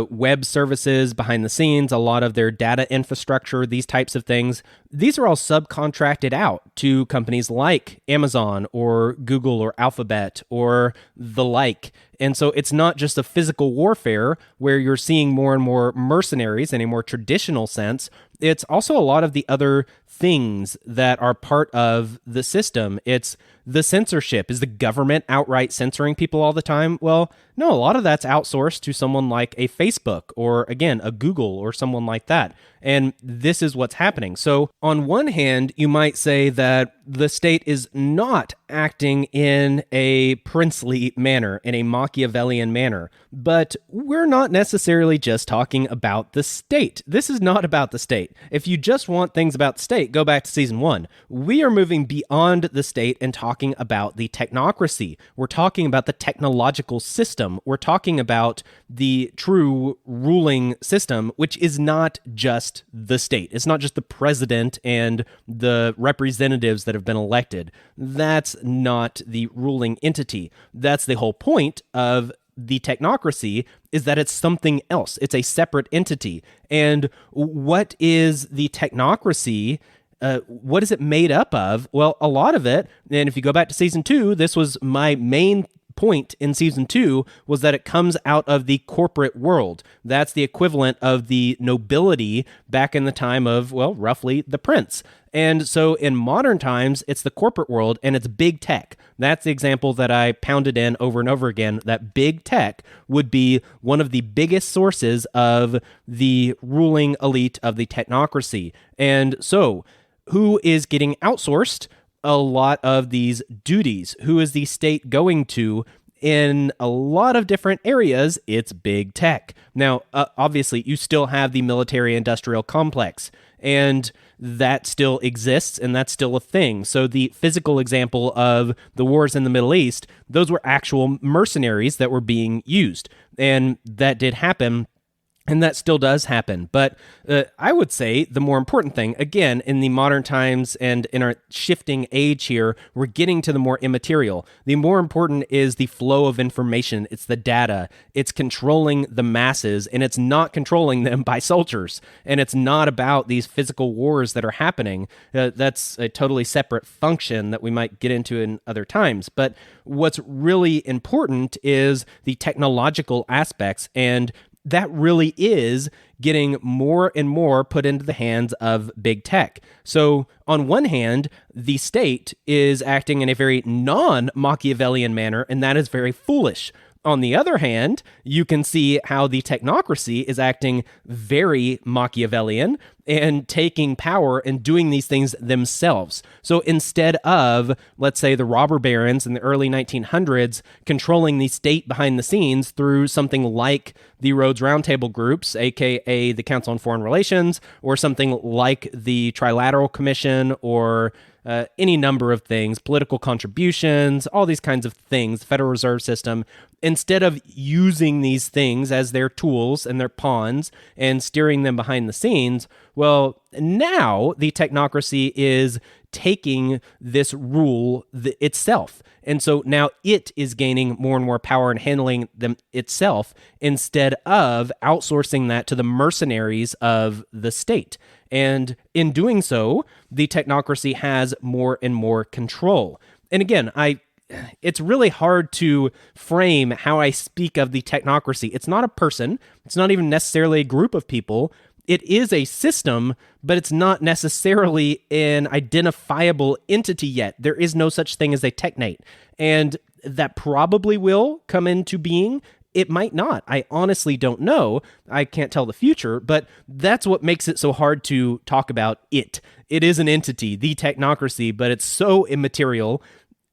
web services behind the scenes, a lot of their data infrastructure, these types of things. these are all subcontracted out to companies like Amazon or Google or Alphabet or the like. And so it's not just a physical warfare where you're seeing more and more mercenaries in a more traditional sense. It's also a lot of the other things that are part of the system. It's the censorship. Is the government outright censoring people all the time? Well, no, a lot of that's outsourced to someone like a Facebook or, again, a Google or someone like that. And this is what's happening. So on one hand, you might say that the state is not acting in a princely manner, in a Machiavellian manner. But we're not necessarily just talking about the state. This is not about the state. If you just want things about the state, go back to season 1. We are moving beyond the state and talking about the technocracy. We're talking about the technological system. We're talking about the true ruling system, which is not just the state. It's not just the president and the representatives that have been elected. That's not the ruling entity. That's the whole point of the technocracy, is that it's something else. It's a separate entity. And what is the technocracy? What is it made up of? Well, a lot of it, and if you go back to season 2, this was my main point in season 2, was that it comes out of the corporate world. That's the equivalent of the nobility back in the time of, well, roughly the prince. And so in modern times, it's the corporate world and it's big tech. That's the example that I pounded in over and over again, that big tech would be one of the biggest sources of the ruling elite of the technocracy. And so who is getting outsourced a lot of these duties? Who is the state going to? In a lot of different areas, it's big tech. Now, obviously, you still have the military-industrial complex, and that still exists, and that's still a thing. So the physical example of the wars in the Middle East, those were actual mercenaries that were being used, and that did happen. And that still does happen. But I would say the more important thing, again, in the modern times and in our shifting age here, we're getting to the more immaterial. The more important is the flow of information. It's the data. It's controlling the masses, and it's not controlling them by soldiers. And it's not about these physical wars that are happening. That's a totally separate function that we might get into in other times. But what's really important is the technological aspects, and that really is getting more and more put into the hands of big tech. So on one hand, the state is acting in a very non-Machiavellian manner, and that is very foolish. On the other hand, you can see how the technocracy is acting very Machiavellian and taking power and doing these things themselves. So instead of, let's say, the robber barons in the early 1900s controlling the state behind the scenes through something like the Rhodes Roundtable groups, aka the Council on Foreign Relations, or something like the Trilateral Commission, or any number of things, political contributions, all these kinds of things, the Federal Reserve System, instead of using these things as their tools and their pawns and steering them behind the scenes, well, now the technocracy is taking this rule itself. And so now it is gaining more and more power and handling them itself instead of outsourcing that to the mercenaries of the state. And in doing so, the technocracy has more and more control. And again, it's really hard to frame how I speak of the technocracy. It's not a person. It's not even necessarily a group of people. It is a system, but it's not necessarily an identifiable entity yet. There is no such thing as a technate. And that probably will come into being. It might not. I honestly don't know. I can't tell the future, but that's what makes it so hard to talk about it. It is an entity, the technocracy, but it's so immaterial.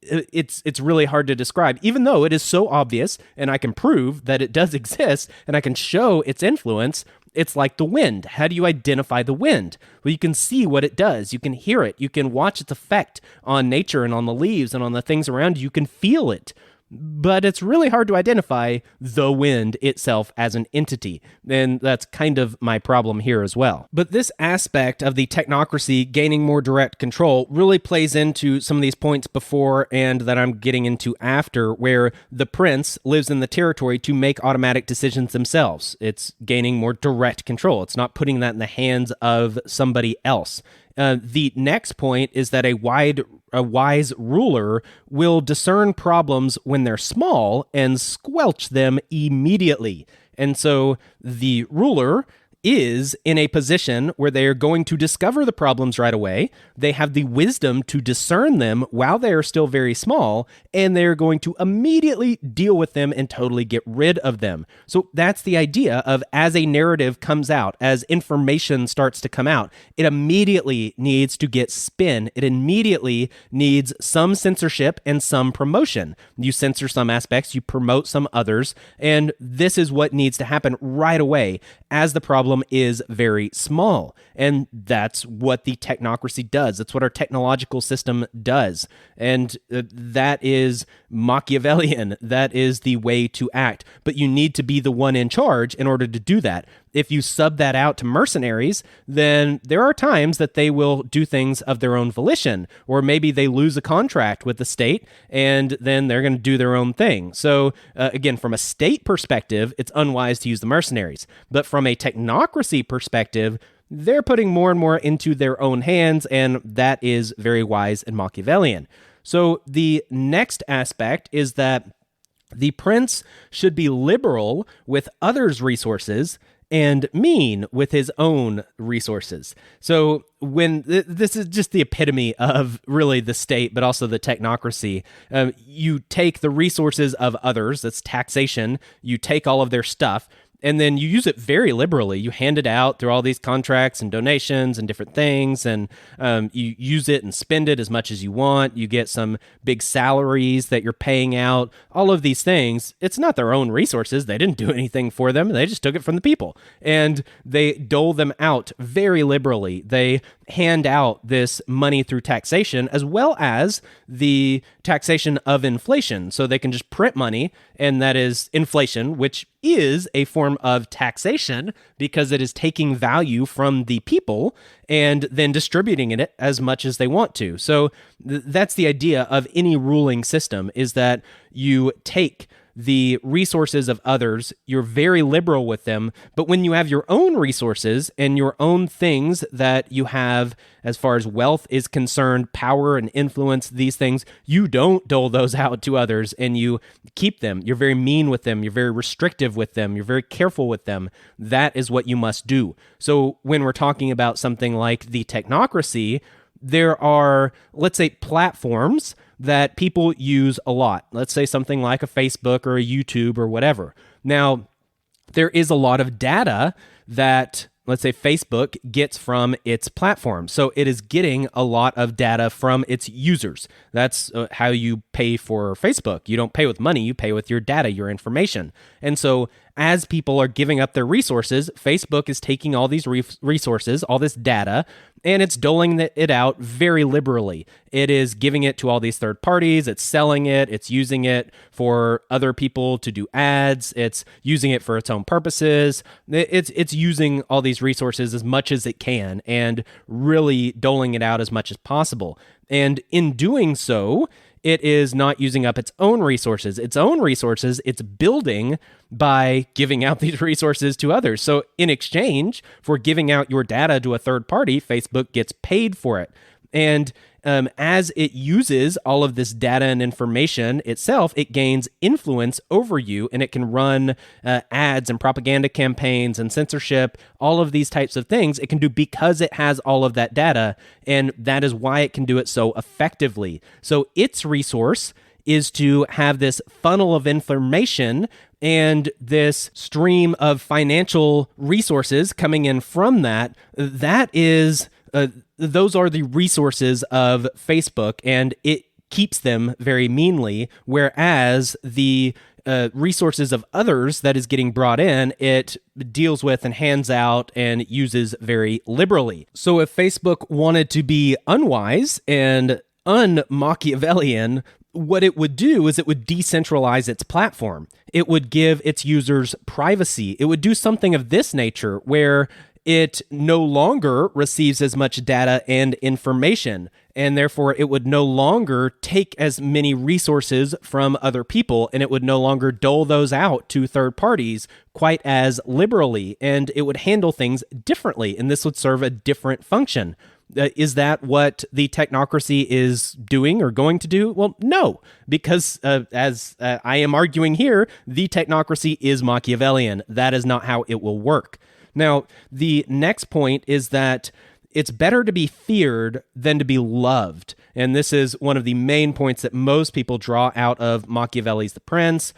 It's really hard to describe, even though it is so obvious, and I can prove that it does exist, and I can show its influence. It's like the wind. How do you identify the wind? Well, you can see what it does. You can hear it. You can watch its effect on nature and on the leaves and on the things around you. You can feel it. But it's really hard to identify the wind itself as an entity, and that's kind of my problem here as well. But this aspect of the technocracy gaining more direct control really plays into some of these points before and that I'm getting into after, where the prince lives in the territory to make automatic decisions themselves. It's gaining more direct control. It's not putting that in the hands of somebody else. The next point is that a wise ruler will discern problems when they're small and squelch them immediately. And so the ruler is in a position where they are going to discover the problems right away. They have the wisdom to discern them while they are still very small, and they're going to immediately deal with them and totally get rid of them. So that's the idea of, as a narrative comes out, as information starts to come out, it immediately needs to get spin. It immediately needs some censorship and some promotion. You censor some aspects, you promote some others, and this is what needs to happen right away as the problem is very small. And that's what the technocracy does. That's what our technological system does. And that is Machiavellian. That is the way to act. But you need to be the one in charge in order to do that. If you sub that out to mercenaries, then there are times that they will do things of their own volition, or maybe they lose a contract with the state and then they're going to do their own thing. So again, from a state perspective, it's unwise to use the mercenaries. But from a technocracy perspective, they're putting more and more into their own hands, and that is very wise and Machiavellian. So the next aspect is that the prince should be liberal with others' resources and mean with his own resources. So when this is just the epitome of really the state, but also the technocracy, you take the resources of others, that's taxation, you take all of their stuff, and then you use it very liberally. You hand it out through all these contracts and donations and different things, and you use it and spend it as much as you want. You get some big salaries that you're paying out, all of these things. It's not their own resources. They didn't do anything for them. They just took it from the people, and they dole them out very liberally. They hand out this money through taxation as well as the taxation of inflation. So they can just print money, and that is inflation, which is a form of taxation because it is taking value from the people and then distributing it as much as they want to. So that's the idea of any ruling system, is that you take the resources of others, you're very liberal with them, but when you have your own resources and your own things that you have as far as wealth is concerned, power and influence, these things, you don't dole those out to others and you keep them. You're very mean with them. You're very restrictive with them. You're very careful with them. That is what you must do. So when we're talking about something like the technocracy, there are, let's say, platforms that people use a lot. Let's say something like a Facebook or a YouTube or whatever. Now, there is a lot of data that, let's say, Facebook gets from its platform. So it is getting a lot of data from its users. That's how you pay for Facebook. You don't pay with money, you pay with your data, your information. And so as people are giving up their resources, Facebook is taking all these resources, all this data, and it's doling it out very liberally. It is giving it to all these third parties, it's selling it, it's using it for other people to do ads, it's using it for its own purposes, it's using all these resources as much as it can and really doling it out as much as possible. And in doing so, it is not using up its own resources. Its own resources, it's building by giving out these resources to others. So in exchange for giving out your data to a third party, Facebook gets paid for it. And as it uses all of this data and information itself, it gains influence over you, and it can run ads and propaganda campaigns and censorship, all of these types of things. It can do because it has all of that data, and that is why it can do it so effectively. So its resource is to have this funnel of information and this stream of financial resources coming in from that. That is... those are the resources of Facebook, and it keeps them very meanly, whereas the resources of others that is getting brought in, it deals with and hands out and uses very liberally. So if Facebook wanted to be unwise and un-Machiavellian, what it would do is it would decentralize its platform. It would give its users privacy. It would do something of this nature where it no longer receives as much data and information, and therefore it would no longer take as many resources from other people, and it would no longer dole those out to third parties quite as liberally, and it would handle things differently, and this would serve a different function. Is that what the technocracy is doing or going to do? Well, no, because as I am arguing here, the technocracy is Machiavellian. That is not how it will work. Now, the next point is that it's better to be feared than to be loved. And this is one of the main points that most people draw out of Machiavelli's The Prince.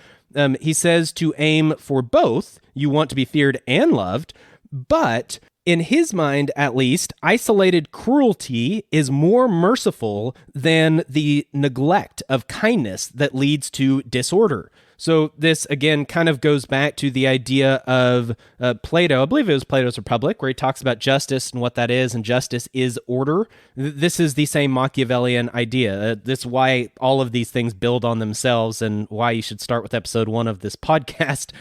He says to aim for both. You want to be feared and loved, but in his mind, at least, isolated cruelty is more merciful than the neglect of kindness that leads to disorder. So this, again, kind of goes back to the idea of Plato. I believe it was Plato's Republic, where he talks about justice and what that is, and justice is order. This is the same Machiavellian idea. This is why all of these things build on themselves, and why you should start with episode 1 of this podcast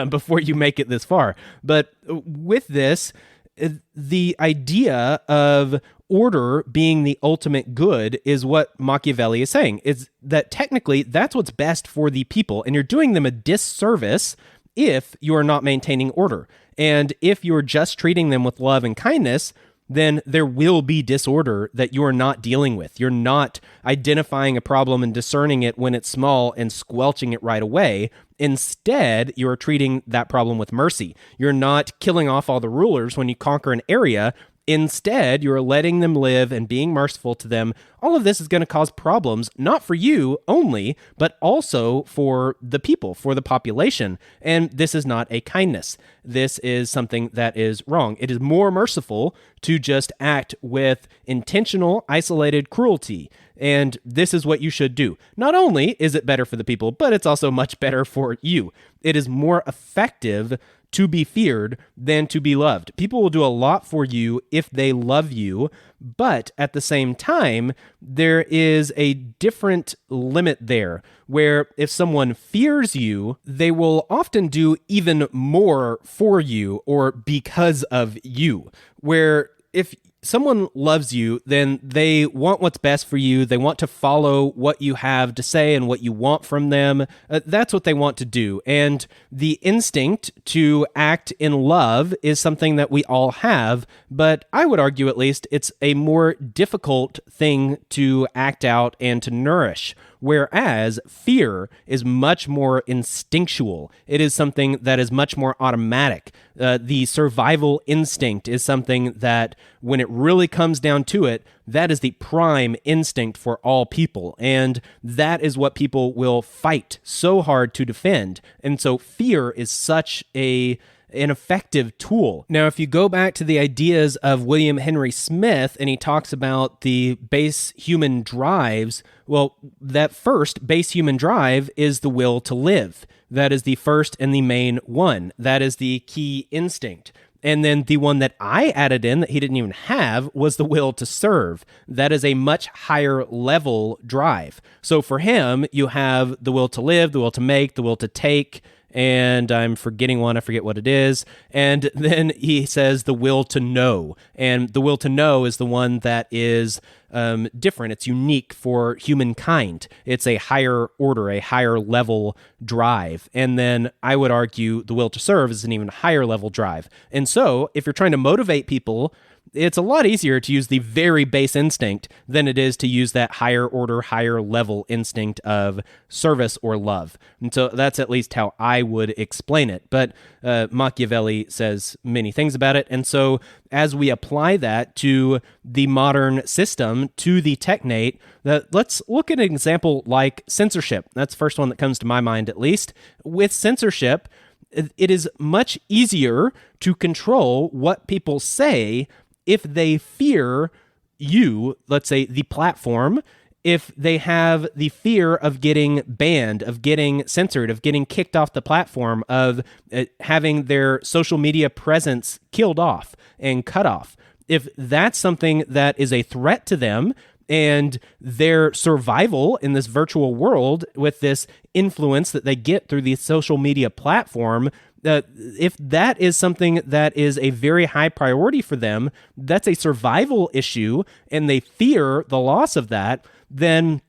before you make it this far. But with this, the idea of order being the ultimate good is what Machiavelli is saying, is that technically that's what's best for the people, and you're doing them a disservice if you are not maintaining order. And if you're just treating them with love and kindness, then there will be disorder that you are not dealing with. You're not identifying a problem and discerning it when it's small and squelching it right away. Instead, you're treating that problem with mercy. You're not killing off all the rulers when you conquer an area. Instead, you're letting them live and being merciful to them. All of this is going to cause problems, not for you only, but also for the people, for the population. And this is not a kindness. This is something that is wrong. It is more merciful to just act with intentional, isolated cruelty. And this is what you should do. Not only is it better for the people, but it's also much better for you. It is more effective to be feared than to be loved. People will do a lot for you if they love you, but at the same time, there is a different limit there, where if someone fears you, they will often do even more for you or because of you. Where if someone loves you, then they want what's best for you. They want to follow what you have to say and what you want from them. That's what they want to do. And the instinct to act in love is something that we all have, but I would argue at least it's a more difficult thing to act out and to nourish. Whereas fear is much more instinctual. It is something that is much more automatic. The survival instinct is something that, when it really comes down to it, that is the prime instinct for all people. And that is what people will fight so hard to defend. And so fear is such an effective tool. Now, if you go back to the ideas of William Henry Smith, and he talks about the base human drives, well, that first base human drive is the will to live. That is the first and the main one. That is the key instinct. And then the one that I added in that he didn't even have was the will to serve. That is a much higher level drive. So for him, you have the will to live, the will to make, the will to take, and I'm forgetting one, I forget what it is. And then he says the will to know. And the will to know is the one that is different. It's unique for humankind. It's a higher order, a higher level drive. And then I would argue the will to serve is an even higher level drive. And so if you're trying to motivate people, it's a lot easier to use the very base instinct than it is to use that higher order, higher level instinct of service or love. And so that's at least how I would explain it. But Machiavelli says many things about it. And so as we apply that to the modern system, to the technate, let's look at an example like censorship. That's the first one that comes to my mind, at least. With censorship, it is much easier to control what people say if they fear you, let's say the platform, if they have the fear of getting banned, of getting censored, of getting kicked off the platform, of having their social media presence killed off and cut off. If that's something that is a threat to them and their survival in this virtual world with this influence that they get through the social media platform, if that is something that is a very high priority for them, that's a survival issue, and they fear the loss of that, then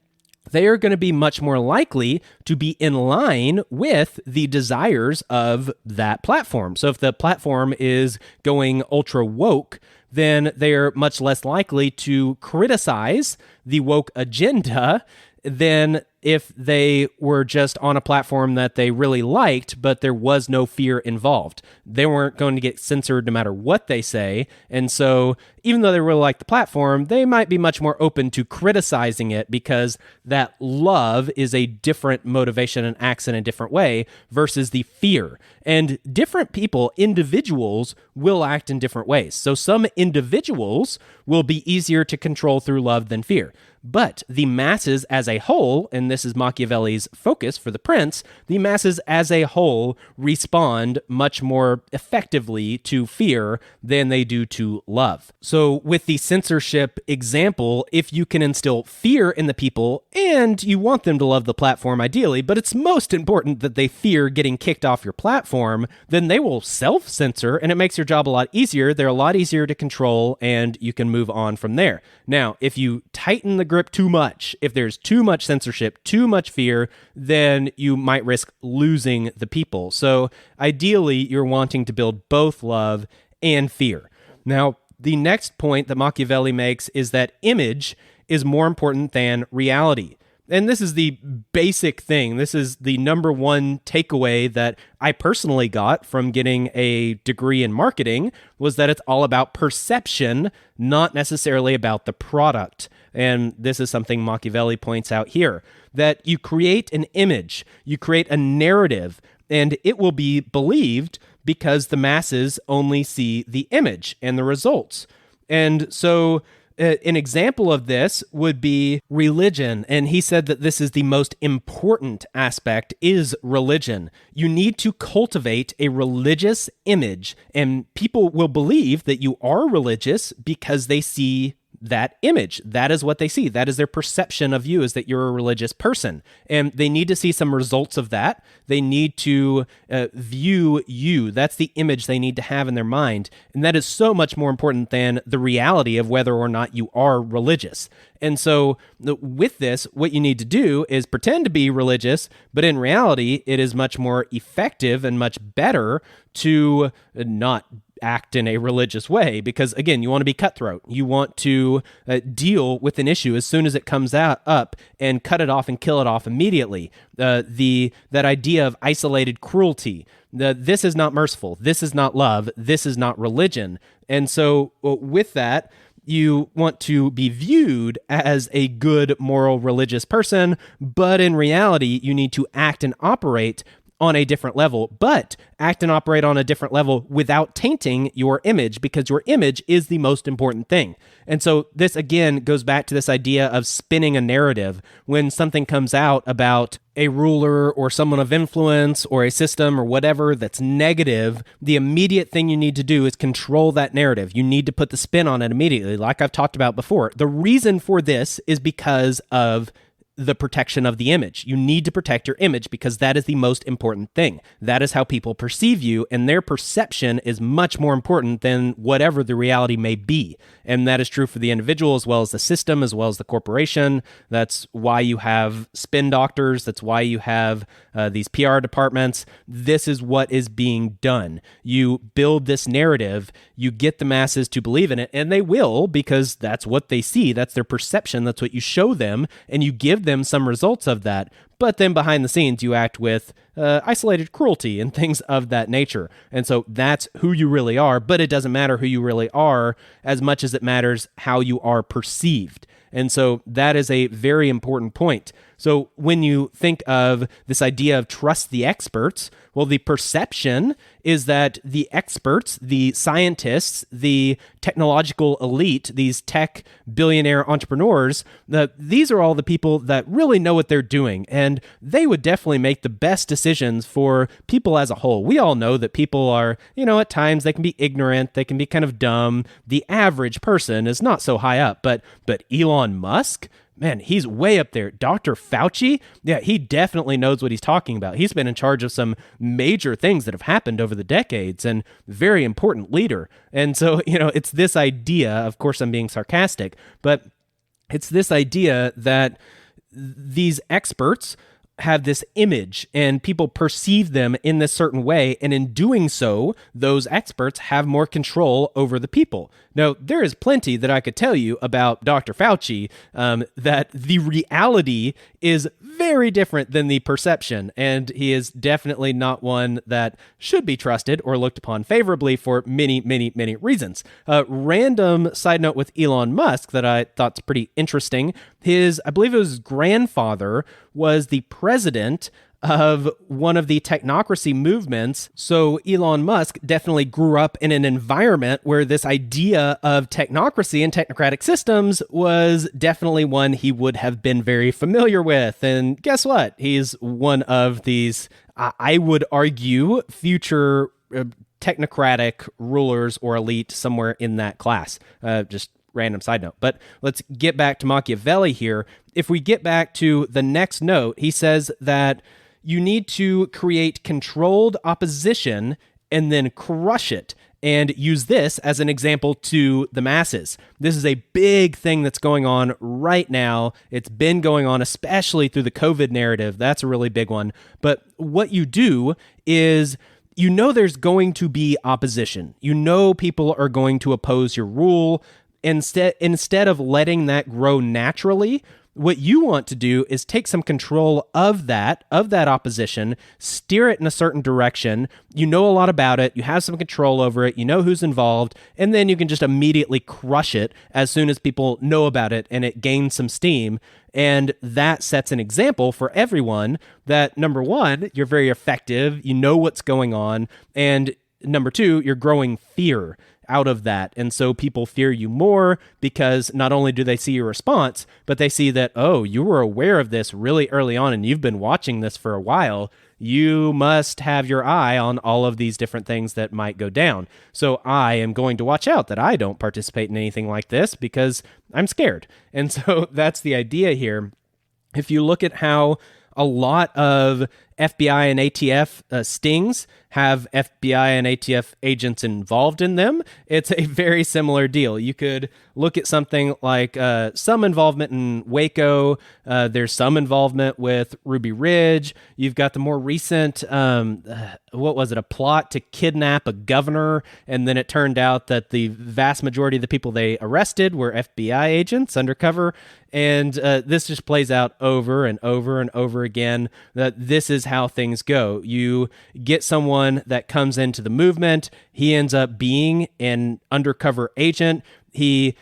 they are going to be much more likely to be in line with the desires of that platform. So if the platform is going ultra woke, then they're much less likely to criticize the woke agenda than if they were just on a platform that they really liked, but there was no fear involved. They weren't going to get censored no matter what they say. And so even though they really like the platform, they might be much more open to criticizing it because that love is a different motivation and acts in a different way versus the fear. And different people, individuals, will act in different ways. So some individuals will be easier to control through love than fear. But the masses as a whole, and this is Machiavelli's focus for the prince, the masses as a whole respond much more effectively to fear than they do to love. So with the censorship example, if you can instill fear in the people, and you want them to love the platform ideally, but it's most important that they fear getting kicked off your platform, then they will self-censor, and it makes your job a lot easier. They're a lot easier to control, and you can move on from there. Now, if you tighten the grip too much, if there's too much censorship, too much fear, then you might risk losing the people. So ideally, you're wanting to build both love and fear. Now, the next point that Machiavelli makes is that image is more important than reality. And this is the basic thing. This is the number one takeaway that I personally got from getting a degree in marketing, was that it's all about perception, not necessarily about the product. And this is something Machiavelli points out here, that you create an image, you create a narrative, and it will be believed because the masses only see the image and the results. And so an example of this would be religion. And he said that this is the most important aspect, is religion. You need to cultivate a religious image, and people will believe that you are religious because they see that image. That is what they see. That is their perception of you, is that you're a religious person. And they need to see some results of that. They need to view you. That's the image they need to have in their mind. And that is so much more important than the reality of whether or not you are religious. And so with this, what you need to do is pretend to be religious, but in reality, it is much more effective and much better to not act in a religious way, because again, you want to be cutthroat. You want to deal with an issue as soon as it comes up and cut it off and kill it off immediately. That idea of isolated cruelty. This is not merciful. This is not love. This is not religion. And so with that, you want to be viewed as a good, moral, religious person, but in reality, you need to act and operate on a different level, but act and operate on a different level without tainting your image, because your image is the most important thing. And so this, again, goes back to this idea of spinning a narrative. When something comes out about a ruler or someone of influence or a system or whatever that's negative, the immediate thing you need to do is control that narrative. You need to put the spin on it immediately, like I've talked about before. The reason for this is because of the protection of the image. You need to protect your image because that is the most important thing. That is how people perceive you, and their perception is much more important than whatever the reality may be. And that is true for the individual as well as the system, as well as the corporation. That's why you have spin doctors. That's why you have these PR departments. This is what is being done. You build this narrative, you get the masses to believe in it, and they will, because that's what they see. That's their perception. That's what you show them, and you give them some results of that. But then behind the scenes, you act with isolated cruelty and things of that nature. And so that's who you really are, but it doesn't matter who you really are as much as it matters how you are perceived. And so that is a very important point. So when you think of this idea of trust the experts, well, the perception is that the experts, the scientists, the technological elite, these tech billionaire entrepreneurs, these are all the people that really know what they're doing, and they would definitely make the best decisions for people as a whole. We all know that people are, at times they can be ignorant, they can be kind of dumb. The average person is not so high up, but Elon Musk, man, he's way up there. Dr. Fauci, yeah, he definitely knows what he's talking about. He's been in charge of some major things that have happened over the decades, and very important leader. And so, it's this idea, of course I'm being sarcastic, but it's this idea that these experts have this image and people perceive them in this certain way. And in doing so, those experts have more control over the people. Now, there is plenty that I could tell you about Dr. Fauci, that the reality is very different than the perception. And he is definitely not one that should be trusted or looked upon favorably for many, many, many reasons. Random side note with Elon Musk that I thought's pretty interesting. I believe it was his grandfather was the president of one of the technocracy movements. So Elon Musk definitely grew up in an environment where this idea of technocracy and technocratic systems was definitely one he would have been very familiar with. And guess what? He's one of these, I would argue, future technocratic rulers or elite somewhere in that class. Just random side note. But let's get back to Machiavelli here. If we get back to the next note, he says that you need to create controlled opposition and then crush it and use this as an example to the masses. This is a big thing that's going on right now. It's been going on, especially through the COVID narrative. That's a really big one. But what you do is, you know, there's going to be opposition. You know, people are going to oppose your rule. Instead of letting that grow naturally, what you want to do is take some control of that opposition, steer it in a certain direction. You know a lot about it. You have some control over it. You know who's involved. And then you can just immediately crush it as soon as people know about it and it gains some steam. And that sets an example for everyone that, number one, you're very effective. You know what's going on. And number two, you're growing fear out of that. And so people fear you more because not only do they see your response, but they see that, oh, you were aware of this really early on and you've been watching this for a while. You must have your eye on all of these different things that might go down. So I am going to watch out that I don't participate in anything like this because I'm scared. And so that's the idea here. If you look at how a lot of FBI and ATF stings have FBI and ATF agents involved in them, it's a very similar deal. You could look at something like some involvement in Waco. There's some involvement with Ruby Ridge. You've got the more recent, what was it, a plot to kidnap a governor, and then it turned out that the vast majority of the people they arrested were FBI agents undercover. And this just plays out over and over and over again, that this is how things go. You get someone that comes into the movement. He ends up being an undercover agent. He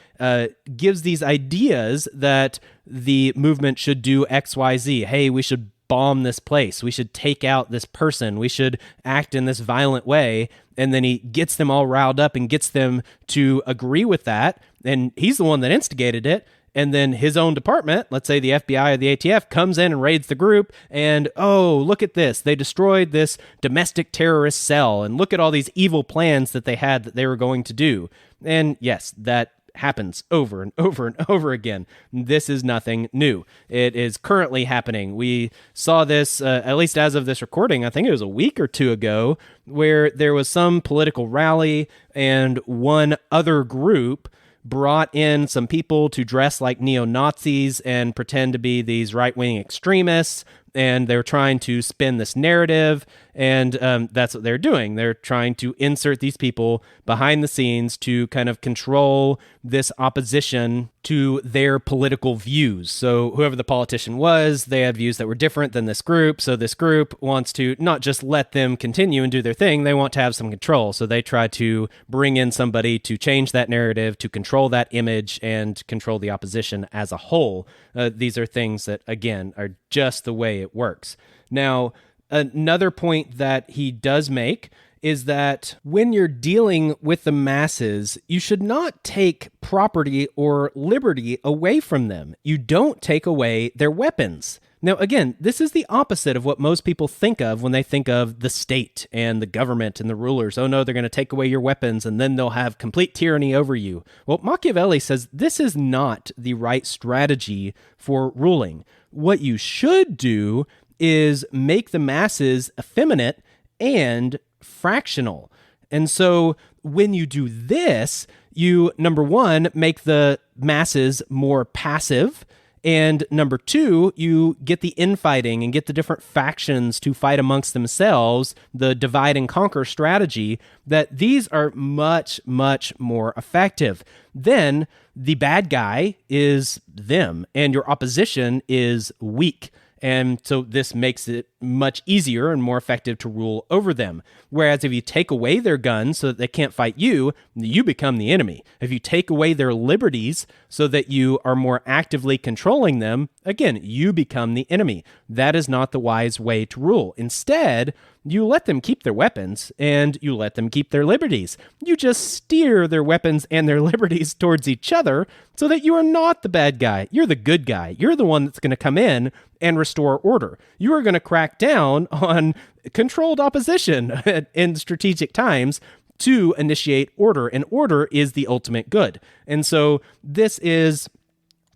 gives these ideas that the movement should do X, Y, Z. Hey, we should bomb this place. We should take out this person. We should act in this violent way. And then he gets them all riled up and gets them to agree with that. And he's the one that instigated it. And then his own department, let's say the FBI or the ATF, comes in and raids the group. And, oh, look at this. They destroyed this domestic terrorist cell. And look at all these evil plans that they had that they were going to do. And yes, that happens over and over and over again. This is nothing new. It is currently happening. We saw this, at least as of this recording, I think it was a week or two ago, where there was some political rally and one other group brought in some people to dress like neo-Nazis and pretend to be these right-wing extremists, and they're trying to spin this narrative, and that's what they're doing. They're trying to insert these people behind the scenes to kind of control this opposition to their political views. So whoever the politician was, they had views that were different than this group, so this group wants to not just let them continue and do their thing, they want to have some control. So they try to bring in somebody to change that narrative, to control that image, and control the opposition as a whole. These are things that, again, are just the way it works. Now, another point that he does make is that when you're dealing with the masses, you should not take property or liberty away from them. You don't take away their weapons. Now, again, this is the opposite of what most people think of when they think of the state and the government and the rulers. Oh no, they're going to take away your weapons and then they'll have complete tyranny over you. Well, Machiavelli says this is not the right strategy for ruling. What you should do is make the masses effeminate and fractional. And so when you do this, you, number one, make the masses more passive, And number two, you get the infighting and get the different factions to fight amongst themselves, the divide and conquer strategy, that these are much, much more effective. Then the bad guy is them, and your opposition is weak. And so this makes it much easier and more effective to rule over them. Whereas if you take away their guns so that they can't fight you, you become the enemy. If you take away their liberties so that you are more actively controlling them, again, you become the enemy. That is not the wise way to rule. Instead, you let them keep their weapons and you let them keep their liberties. You just steer their weapons and their liberties towards each other so that you are not the bad guy. You're the good guy. You're the one that's going to come in and restore order. You are going to crack down on controlled opposition in strategic times to initiate order, and order is the ultimate good. And so this is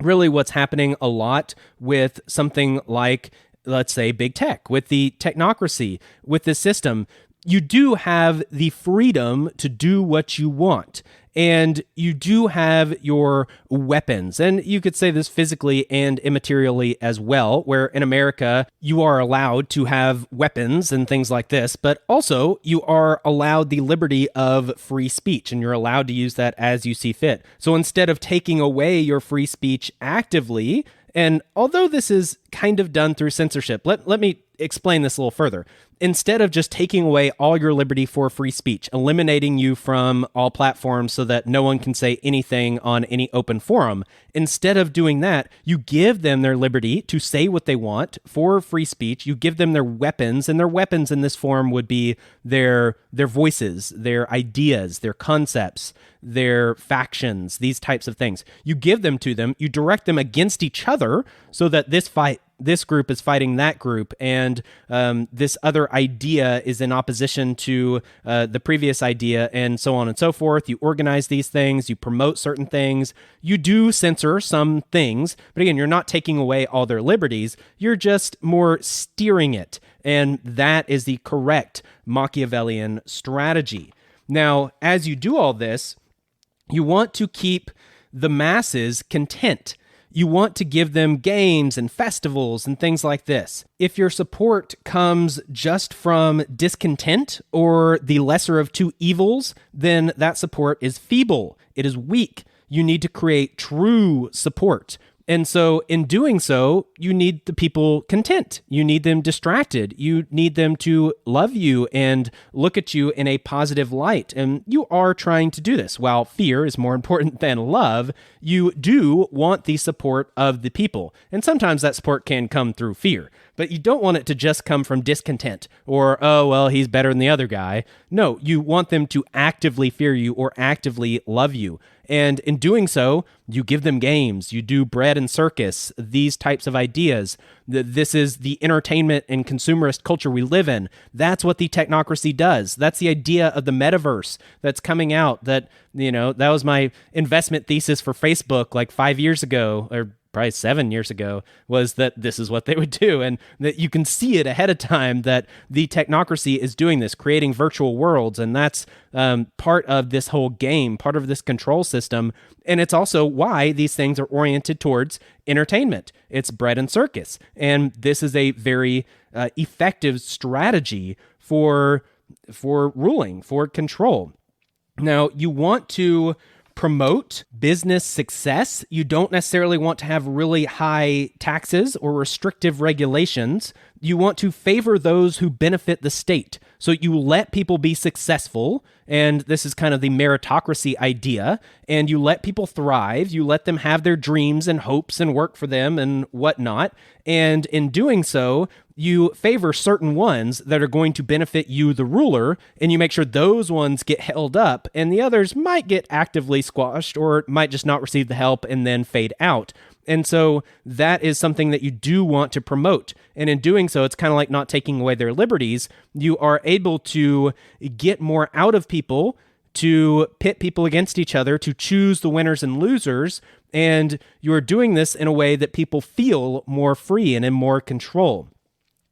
really what's happening a lot with something like, let's say, big tech, with the technocracy, with this system. You do have the freedom to do what you want. And you do have your weapons. And you could say this physically and immaterially as well, where in America, you are allowed to have weapons and things like this, but also you are allowed the liberty of free speech, and you're allowed to use that as you see fit. So instead of taking away your free speech actively, and although this is kind of done through censorship, let me explain this a little further. Instead of just taking away all your liberty for free speech, eliminating you from all platforms so that no one can say anything on any open forum, instead of doing that, you give them their liberty to say what they want for free speech. You give them their weapons, and their weapons in this form would be their voices, their ideas, their concepts, their factions, these types of things. You give them to them, you direct them against each other so that this group is fighting that group, and this other idea is in opposition to the previous idea, and so on and so forth. You organize these things, you promote certain things, you do censor some things, but again, you're not taking away all their liberties, you're just more steering it, and that is the correct Machiavellian strategy. Now, as you do all this, you want to keep the masses content. You want to give them games and festivals and things like this. If your support comes just from discontent or the lesser of two evils, then that support is feeble. It is weak. You need to create true support. And so in doing so, you need the people content. You need them distracted. You need them to love you and look at you in a positive light. And you are trying to do this. While fear is more important than love, you do want the support of the people. And sometimes that support can come through fear. But you don't want it to just come from discontent or, oh, well, he's better than the other guy. No, you want them to actively fear you or actively love you. And in doing so, you give them games, you do bread and circus, these types of ideas. This is the entertainment and consumerist culture we live in. That's what the technocracy does. That's the idea of the metaverse that's coming out. That was my investment thesis for Facebook like 5 years ago, or probably 7 years ago, was that this is what they would do. And that you can see it ahead of time that the technocracy is doing this, creating virtual worlds. And that's part of this whole game, part of this control system. And it's also why these things are oriented towards entertainment. It's bread and circus. And this is a very effective strategy for ruling, for control. Now, you want to promote business success. You don't necessarily want to have really high taxes or restrictive regulations. You want to favor those who benefit the state. So you let people be successful, and this is kind of the meritocracy idea, and you let people thrive. You let them have their dreams and hopes and work for them and whatnot. And in doing so, you favor certain ones that are going to benefit you, the ruler, and you make sure those ones get held up, and the others might get actively squashed or might just not receive the help and then fade out. And so that is something that you do want to promote. And in doing so, it's kind of like not taking away their liberties. You are able to get more out of people, to pit people against each other, to choose the winners and losers. And you are doing this in a way that people feel more free and in more control.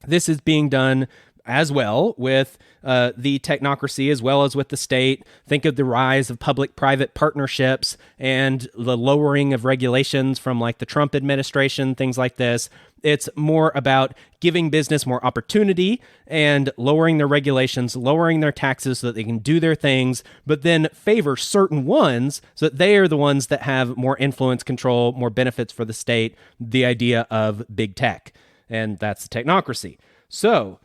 This is being done as well with the technocracy as well as with the state. Think of the rise of public-private partnerships and the lowering of regulations from like the Trump administration, things like this. It's more about giving business more opportunity and lowering their regulations, lowering their taxes so that they can do their things, but then favor certain ones so that they are the ones that have more influence, control, more benefits for the state, the idea of big tech. And that's the technocracy. So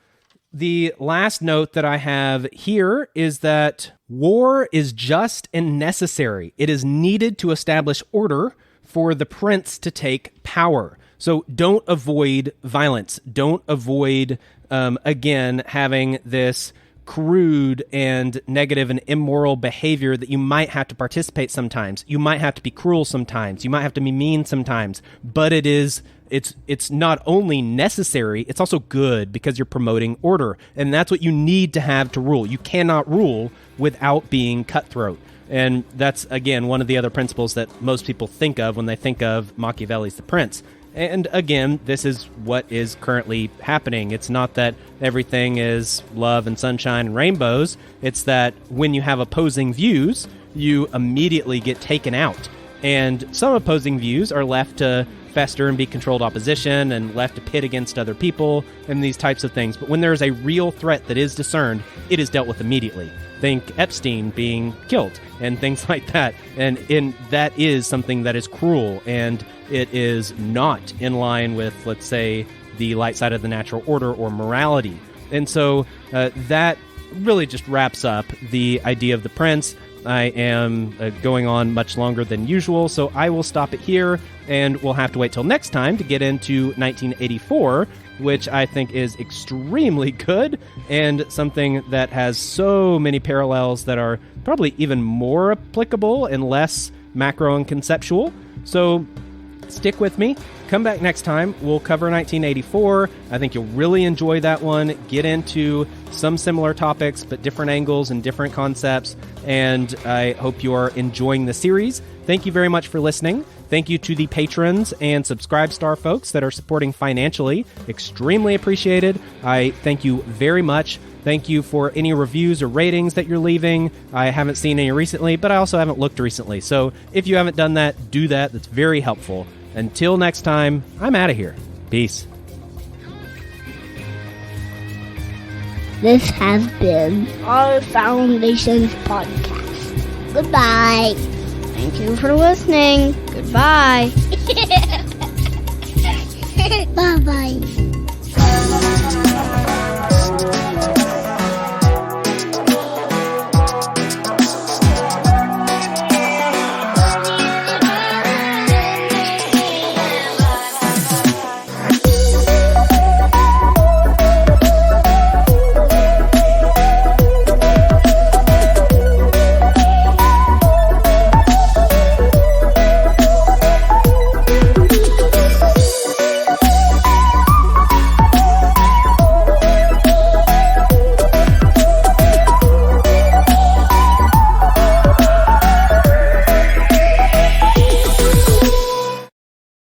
the last note that I have here is that war is just and necessary. It is needed to establish order for the prince to take power. So don't avoid violence. Don't avoid, again, having this crude and negative and immoral behavior that you might have to participate sometimes. You might have to be cruel sometimes. You might have to be mean sometimes. But it's not only necessary, it's also good because you're promoting order. And that's what you need to have to rule. You cannot rule without being cutthroat. And that's, again, one of the other principles that most people think of when they think of Machiavelli's The Prince. And again, this is what is currently happening. It's not that everything is love and sunshine and rainbows. It's that when you have opposing views, you immediately get taken out. And some opposing views are left to fester and be controlled opposition and left to pit against other people and these types of things. But when there is a real threat that is discerned, it is dealt with immediately. Think Epstein being killed and things like that. And that is something that is cruel, and it is not in line with, let's say, the light side of the natural order or morality. And so that really just wraps up the idea of the prince. I am going on much longer than usual, so I will stop it here, and we'll have to wait till next time to get into 1984, which I think is extremely good, and something that has so many parallels that are probably even more applicable and less macro and conceptual. So stick with me. Come back next time. We'll cover 1984. I think you'll really enjoy that one. Get into some similar topics, but different angles and different concepts. And I hope you are enjoying the series. Thank you very much for listening. Thank you to the patrons and Subscribe Star folks that are supporting financially. Extremely appreciated. I thank you very much. Thank you for any reviews or ratings that you're leaving. I haven't seen any recently, but I also haven't looked recently. So if you haven't done that, do that. That's very helpful. Until next time, I'm out of here. Peace. This has been our Foundations podcast. Goodbye. Thank you for listening. Goodbye. Bye-bye.